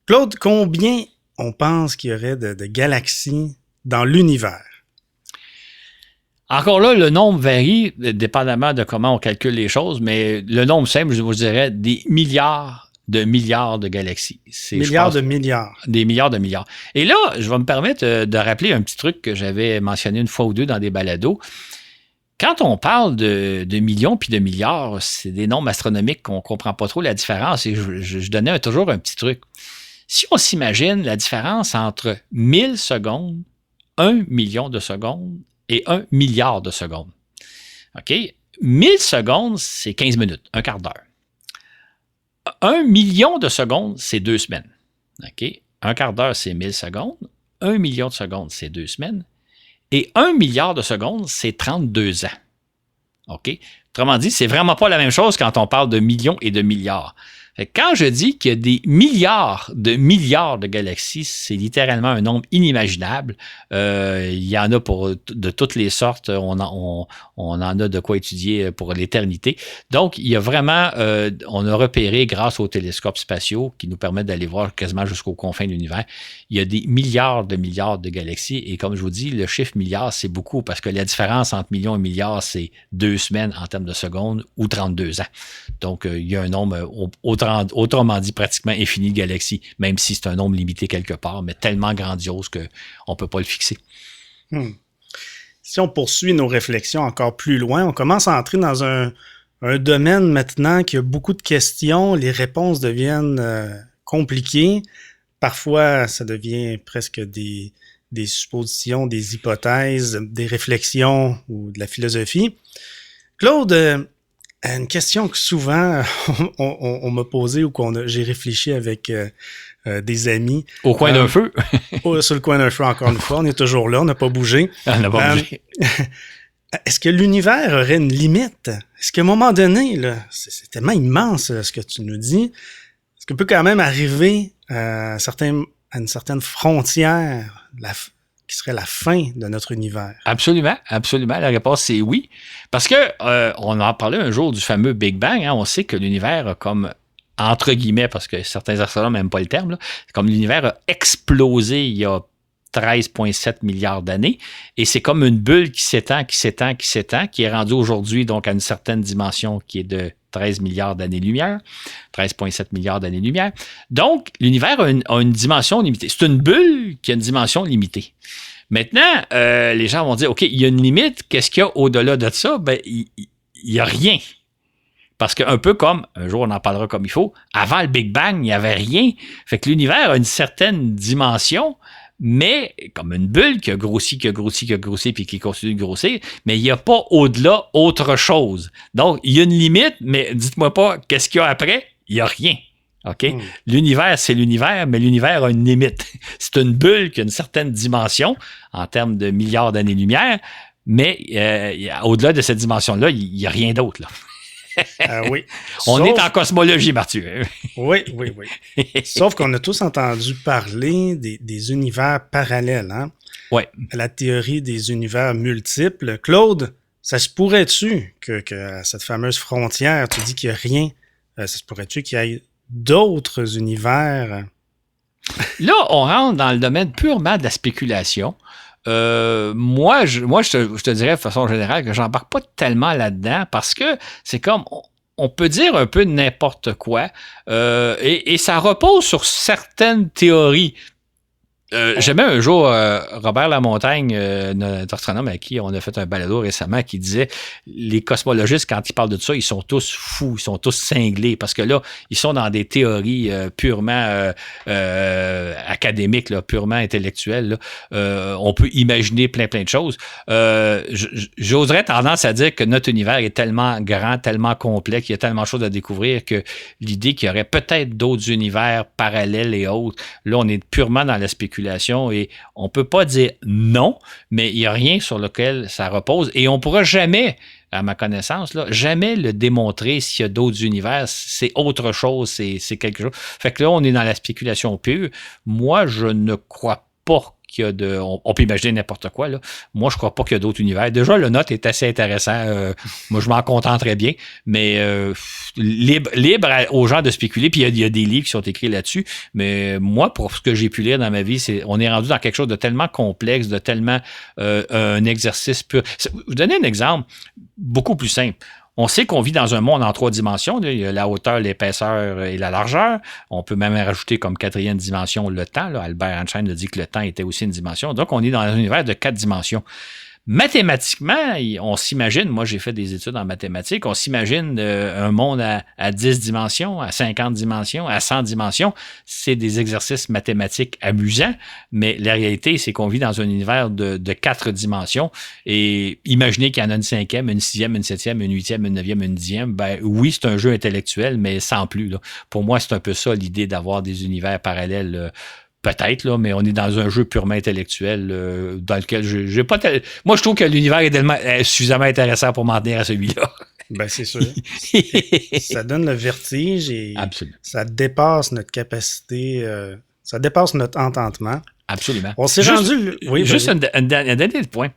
S1: Claude, combien on pense qu'il y aurait de galaxies dans l'univers?
S2: Encore là, le nombre varie, dépendamment de comment on calcule les choses, mais le nombre simple, je vous dirais, des milliards de galaxies.
S1: Milliards de milliards.
S2: Des milliards de milliards. Et là, je vais me permettre de rappeler un petit truc que j'avais mentionné une fois ou deux dans des balados. Quand on parle de millions puis de milliards, c'est des nombres astronomiques qu'on ne comprend pas trop la différence. Et je donnais toujours un petit truc. Si on s'imagine la différence entre 1000 secondes, 1 million de secondes et 1 milliard de secondes. OK? 1000 secondes, c'est 15 minutes, un quart d'heure. 1 million de secondes, c'est 2 semaines. OK? Un quart d'heure, c'est 1000 secondes. 1 million de secondes, c'est 2 semaines. Et 1 milliard de secondes, c'est 32 ans. OK? Autrement dit, c'est vraiment pas la même chose quand on parle de millions et de milliards. Fait que quand je dis qu'il y a des milliards de galaxies, c'est littéralement un nombre inimaginable. Il y en a de toutes les sortes. On en a de quoi étudier pour l'éternité. Donc, il y a vraiment, on a repéré grâce aux télescopes spatiaux qui nous permettent d'aller voir quasiment jusqu'aux confins de l'univers. Il y a des milliards de galaxies. Et comme je vous dis, le chiffre milliard, c'est beaucoup parce que la différence entre millions et milliards, c'est 2 semaines en termes de secondes ou 32 ans. Donc, il y a un nombre autrement dit, pratiquement infini de galaxies, même si c'est un nombre limité quelque part, mais tellement grandiose qu'on ne peut pas le fixer.
S1: Si on poursuit nos réflexions encore plus loin, on commence à entrer dans un domaine maintenant qui a beaucoup de questions, les réponses deviennent compliquées. Parfois, ça devient presque des suppositions, des hypothèses, des réflexions ou de la philosophie. Claude, une question que souvent on m'a posée ou j'ai réfléchi avec des amis.
S2: Au coin d'un feu?
S1: Sur le coin d'un feu, encore une fois. On est toujours là, on n'a pas bougé.
S2: On n'a pas bougé.
S1: est-ce que l'univers aurait une limite? Est-ce qu'à un moment donné, là, c'est tellement immense là, ce que tu nous dis, est-ce qu'on peut quand même arriver à une certaine frontière qui serait la fin de notre univers?
S2: Absolument, absolument. La réponse, c'est oui. Parce que on en parlait un jour du fameux Big Bang. Hein. On sait que l'univers a comme, entre guillemets, parce que certains astronomes n'aiment pas le terme, là, comme l'univers a explosé il y a 13,7 milliards d'années. Et c'est comme une bulle qui s'étend, qui s'étend, qui s'étend, qui est rendue aujourd'hui donc à une certaine dimension qui est de 13 milliards d'années-lumière, 13,7 milliards d'années-lumière. Donc, l'univers a une dimension limitée. C'est une bulle qui a une dimension limitée. Maintenant, les gens vont dire, OK, il y a une limite. Qu'est-ce qu'il y a au-delà de ça? Ben, il n'y a rien. Parce qu'un peu comme, un jour on en parlera comme il faut, avant le Big Bang, il n'y avait rien. Fait que l'univers a une certaine dimension, mais comme une bulle qui a grossi, qui a grossi, qui a grossi, puis qui continue de grossir, mais il n'y a pas au-delà autre chose. Donc, il y a une limite, mais dites-moi pas qu'est-ce qu'il y a après, il n'y a rien. OK? L'univers, c'est l'univers, mais l'univers a une limite. C'est une bulle qui a une certaine dimension en termes de milliards d'années-lumière, mais au-delà de cette dimension-là, il n'y a rien d'autre, là.
S1: Oui.
S2: On est en cosmologie, Mathieu.
S1: Oui. Sauf qu'on a tous entendu parler des univers parallèles, hein?
S2: Oui.
S1: La théorie des univers multiples. Claude, ça se pourrait-tu que à cette fameuse frontière, tu dis qu'il n'y a rien, ça se pourrait-tu qu'il y ait d'autres univers?
S2: Là, on rentre dans le domaine purement de la spéculation. Moi, je te dirais de façon générale que j'embarque pas tellement là-dedans parce que c'est comme on peut dire un peu n'importe quoi et ça repose sur certaines théories. J'aimais un jour Robert Lamontagne, notre astronome avec qui on a fait un balado récemment, qui disait les cosmologistes, quand ils parlent de ça, ils sont tous fous, ils sont tous cinglés, parce que là, ils sont dans des théories purement académiques, là, purement intellectuelles. Là. On peut imaginer plein de choses. J'oserais tendance à dire que notre univers est tellement grand, tellement complet, qu'il y a tellement de choses à découvrir que l'idée qu'il y aurait peut-être d'autres univers parallèles et autres, là, on est purement dans la spéculation et on peut pas dire non, mais il n'y a rien sur lequel ça repose et on pourra jamais, à ma connaissance, là, jamais le démontrer s'il y a d'autres univers. C'est autre chose, c'est quelque chose. Fait que là, on est dans la spéculation pure. Moi, je ne crois pas qu'il y a de... On peut imaginer n'importe quoi, là. Moi, je crois pas qu'il y a d'autres univers. Déjà, le note est assez intéressant. Moi, je m'en contenterais bien, mais libre aux gens de spéculer. Puis, il y a des livres qui sont écrits là-dessus. Mais moi, pour ce que j'ai pu lire dans ma vie, on est rendu dans quelque chose de tellement complexe, de tellement un exercice pur. Je vais vous donner un exemple beaucoup plus simple. On sait qu'on vit dans un monde en 3 dimensions. Il y a la hauteur, l'épaisseur et la largeur. On peut même rajouter comme 4e dimension le temps. Là. Albert Einstein a dit que le temps était aussi une dimension. Donc, on est dans un univers de 4 dimensions. Mathématiquement, on s'imagine, moi j'ai fait des études en mathématiques, on s'imagine un monde à 10 dimensions, à 50 dimensions, à 100 dimensions. C'est des exercices mathématiques amusants, mais la réalité, c'est qu'on vit dans un univers de 4 dimensions. Et imaginez qu'il y en a une 5e, une 6e, une 7e, une 8e, une 9e, une 10e. Ben oui, c'est un jeu intellectuel, mais sans plus. Là. Pour moi, c'est un peu ça l'idée d'avoir des univers parallèles. Peut-être, là, mais on est dans un jeu purement intellectuel dans lequel j'ai pas... Moi, je trouve que l'univers est suffisamment intéressant pour m'en tenir à celui-là.
S1: Ben, c'est sûr. Ça donne le vertige et
S2: Absolument.
S1: Ça dépasse notre capacité, ça dépasse notre entendement.
S2: Absolument.
S1: On s'est rendu...
S2: Oui, juste un dernier point.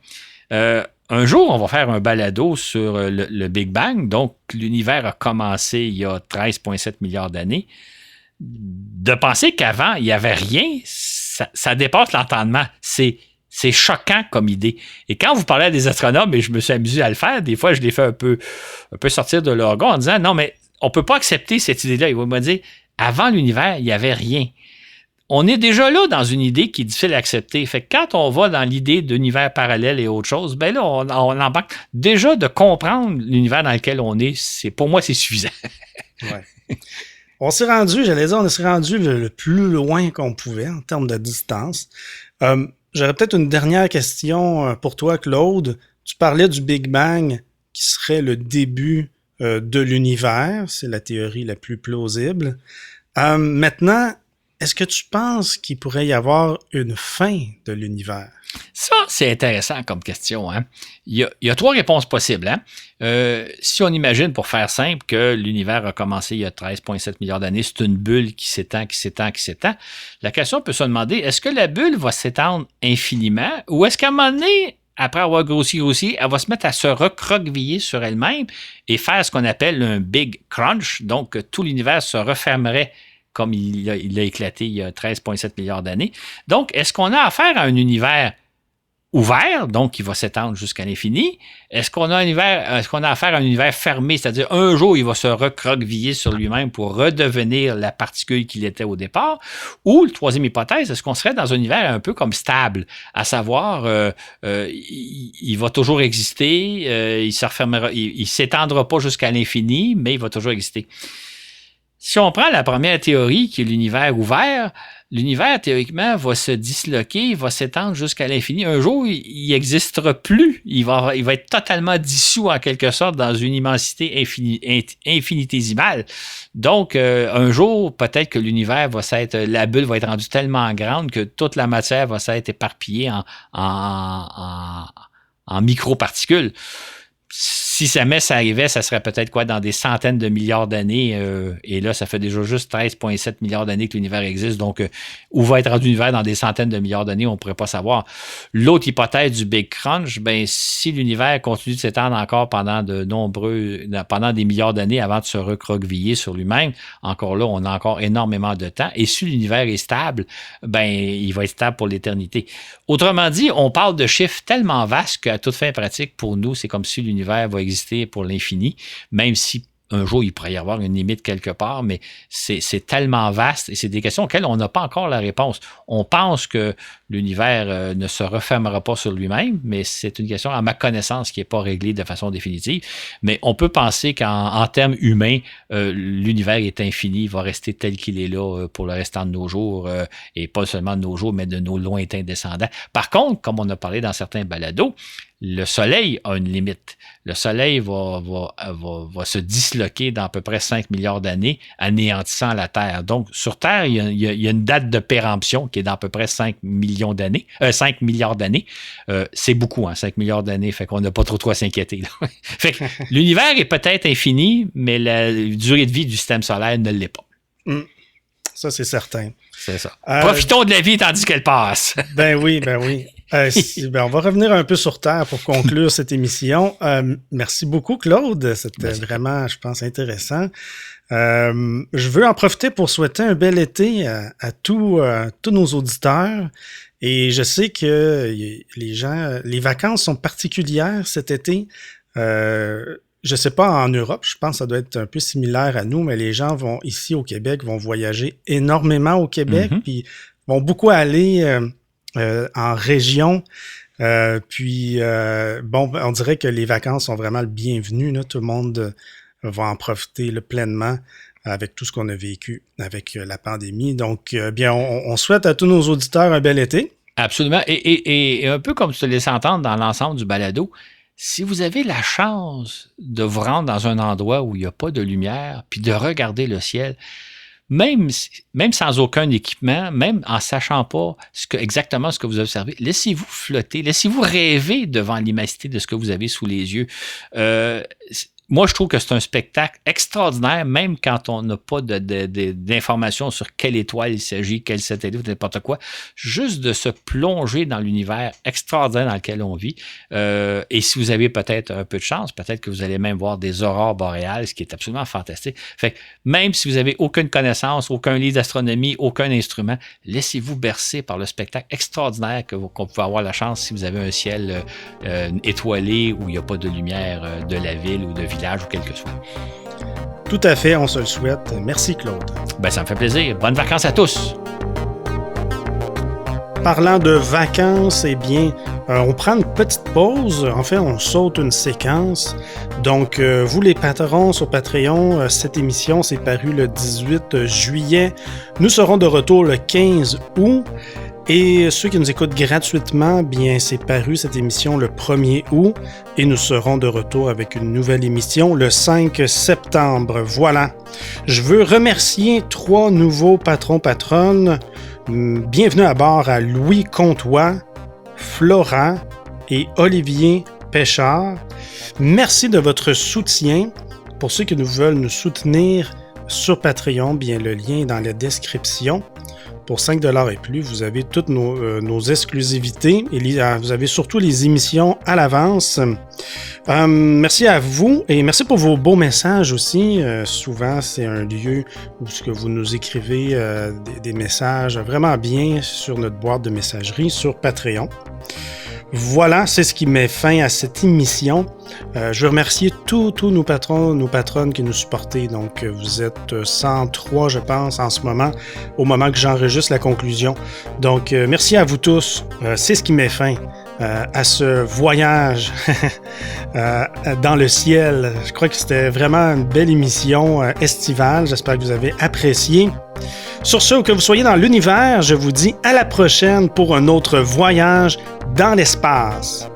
S2: Un jour, on va faire un balado sur le Big Bang. Donc, l'univers a commencé il y a 13,7 milliards d'années. De penser qu'avant, il n'y avait rien, ça dépasse l'entendement. C'est choquant comme idée. Et quand vous parlez à des astronomes, et je me suis amusé à le faire, des fois, je les fais un peu sortir de leur gars en disant, non, mais on ne peut pas accepter cette idée-là. Ils vont me dire, avant l'univers, il n'y avait rien. On est déjà là dans une idée qui est difficile à accepter. Fait que quand on va dans l'idée d'univers parallèle et autre chose, ben là, on embarque. Déjà, de comprendre l'univers dans lequel on est, pour moi, c'est suffisant.
S1: Ouais. On s'est rendu le plus loin qu'on pouvait en termes de distance. J'aurais peut-être une dernière question pour toi, Claude. Tu parlais du Big Bang qui serait le début de l'univers. C'est la théorie la plus plausible. Maintenant, est-ce que tu penses qu'il pourrait y avoir une fin de l'univers?
S2: Ça, c'est intéressant comme question. Hein? Il y a 3 réponses possibles. Hein? Si on imagine, pour faire simple, que l'univers a commencé il y a 13,7 milliards d'années, c'est une bulle qui s'étend, la question peut se demander, est-ce que la bulle va s'étendre infiniment ou est-ce qu'à un moment donné, après avoir grossi, elle va se mettre à se recroqueviller sur elle-même et faire ce qu'on appelle un big crunch, donc tout l'univers se refermerait comme il a éclaté il y a 13,7 milliards d'années. Donc, est-ce qu'on a affaire à un univers ouvert, donc qui va s'étendre jusqu'à l'infini? Est-ce qu'on a affaire à un univers fermé, c'est-à-dire un jour, il va se recroqueviller sur lui-même pour redevenir la particule qu'il était au départ? Ou, la troisième hypothèse, est-ce qu'on serait dans un univers un peu comme stable, à savoir, il va toujours exister, il se refermera, il s'étendra pas jusqu'à l'infini, mais il va toujours exister. Si on prend la première théorie, qui est l'univers ouvert, l'univers, théoriquement, va se disloquer, il va s'étendre jusqu'à l'infini. Un jour, il n'existera plus. Il va être totalement dissous, en quelque sorte, dans une immensité infinitésimale. Donc, un jour, peut-être que l'univers la bulle va être rendue tellement grande que toute la matière va s'être éparpillée en microparticules. Si jamais ça arrivait, ça serait peut-être dans des centaines de milliards d'années. Et là, ça fait déjà juste 13,7 milliards d'années que l'univers existe. Donc, où va être rendu l'univers dans des centaines de milliards d'années, on ne pourrait pas savoir. L'autre hypothèse du Big Crunch, si l'univers continue de s'étendre encore pendant des milliards d'années avant de se recroqueviller sur lui-même, encore là, on a encore énormément de temps. Et si l'univers est stable, il va être stable pour l'éternité. Autrement dit, on parle de chiffres tellement vastes qu'à toute fin pratique, pour nous, c'est comme si l'univers va exister pour l'infini, même si un jour, il pourrait y avoir une limite quelque part, mais c'est tellement vaste et c'est des questions auxquelles on n'a pas encore la réponse. On pense que l'univers ne se refermera pas sur lui-même, mais c'est une question, à ma connaissance, qui n'est pas réglée de façon définitive. Mais on peut penser qu'en termes humains, l'univers est infini, il va rester tel qu'il est là pour le restant de nos jours, et pas seulement de nos jours, mais de nos lointains descendants. Par contre, comme on a parlé dans certains balados, le Soleil a une limite. Le Soleil va se disloquer dans à peu près 5 milliards d'années, anéantissant la Terre. Donc, sur Terre, il y a une date de péremption qui est dans à peu près 5 milliards d'années. C'est beaucoup, 5 milliards d'années, fait qu'on n'a pas trop à s'inquiéter. Fait que l'univers est peut-être infini, mais la durée de vie du système solaire ne l'est pas.
S1: Ça, c'est certain.
S2: C'est ça. Profitons de la vie tandis qu'elle passe.
S1: Ben oui. On va revenir un peu sur Terre pour conclure cette émission. Merci beaucoup, Claude. C'était vraiment, je pense, intéressant. Je veux en profiter pour souhaiter un bel été à tous nos auditeurs. Et je sais que les vacances sont particulières cet été. Je sais pas en Europe, je pense que ça doit être un peu similaire à nous, mais les gens ici au Québec vont voyager énormément au Québec, puis vont beaucoup aller en région. On dirait que les vacances sont vraiment le bienvenu. Là. Tout le monde va en profiter pleinement avec tout ce qu'on a vécu avec la pandémie. Donc, on souhaite à tous nos auditeurs un bel été.
S2: Absolument. Et un peu comme tu te laisses entendre dans l'ensemble du balado, si vous avez la chance de vous rendre dans un endroit où il n'y a pas de lumière, puis de regarder le ciel, même sans aucun équipement, même en sachant pas exactement ce que vous observez, laissez-vous flotter, laissez-vous rêver devant l'immensité de ce que vous avez sous les yeux. Moi, je trouve que c'est un spectacle extraordinaire, même quand on n'a pas d'informations sur quelle étoile il s'agit, quel satellite, n'importe quoi. Juste de se plonger dans l'univers extraordinaire dans lequel on vit. Et si vous avez peut-être un peu de chance, peut-être que vous allez même voir des aurores boréales, ce qui est absolument fantastique. Fait que même si vous n'avez aucune connaissance, aucun livre d'astronomie, aucun instrument, laissez-vous bercer par le spectacle extraordinaire qu'on peut avoir la chance si vous avez un ciel étoilé où il n'y a pas de lumière de la ville ou de village ou quel que soit.
S1: Tout à fait, on se le souhaite. Merci, Claude.
S2: Ça me fait plaisir. Bonnes vacances à tous.
S1: Parlant de vacances, on prend une petite pause. En fait, on saute une séquence. Donc, vous les patrons sur Patreon, cette émission s'est parue le 18 juillet. Nous serons de retour le 15 août. Et ceux qui nous écoutent gratuitement, bien, c'est paru cette émission le 1er août et nous serons de retour avec une nouvelle émission le 5 septembre. Voilà. Je veux remercier 3 nouveaux patrons-patronnes. Bienvenue à bord à Louis Comtois, Florent et Olivier Péchard. Merci de votre soutien. Pour ceux qui veulent nous soutenir sur Patreon, bien, le lien est dans la description. Pour 5$ et plus, vous avez toutes nos exclusivités et vous avez surtout les émissions à l'avance. Merci à vous et merci pour vos beaux messages aussi. Souvent, c'est un lieu où vous nous écrivez des messages vraiment bien sur notre boîte de messagerie sur Patreon. Voilà, c'est ce qui met fin à cette émission. Je veux remercier tous nos patrons, nos patronnes qui nous supportent. Donc, vous êtes 103, je pense, en ce moment, au moment que j'enregistre la conclusion. Donc, merci à vous tous. C'est ce qui met fin à ce voyage dans le ciel. Je crois que c'était vraiment une belle émission estivale. J'espère que vous avez apprécié. Sur ce, que vous soyez dans l'univers, je vous dis à la prochaine pour un autre voyage dans l'espace.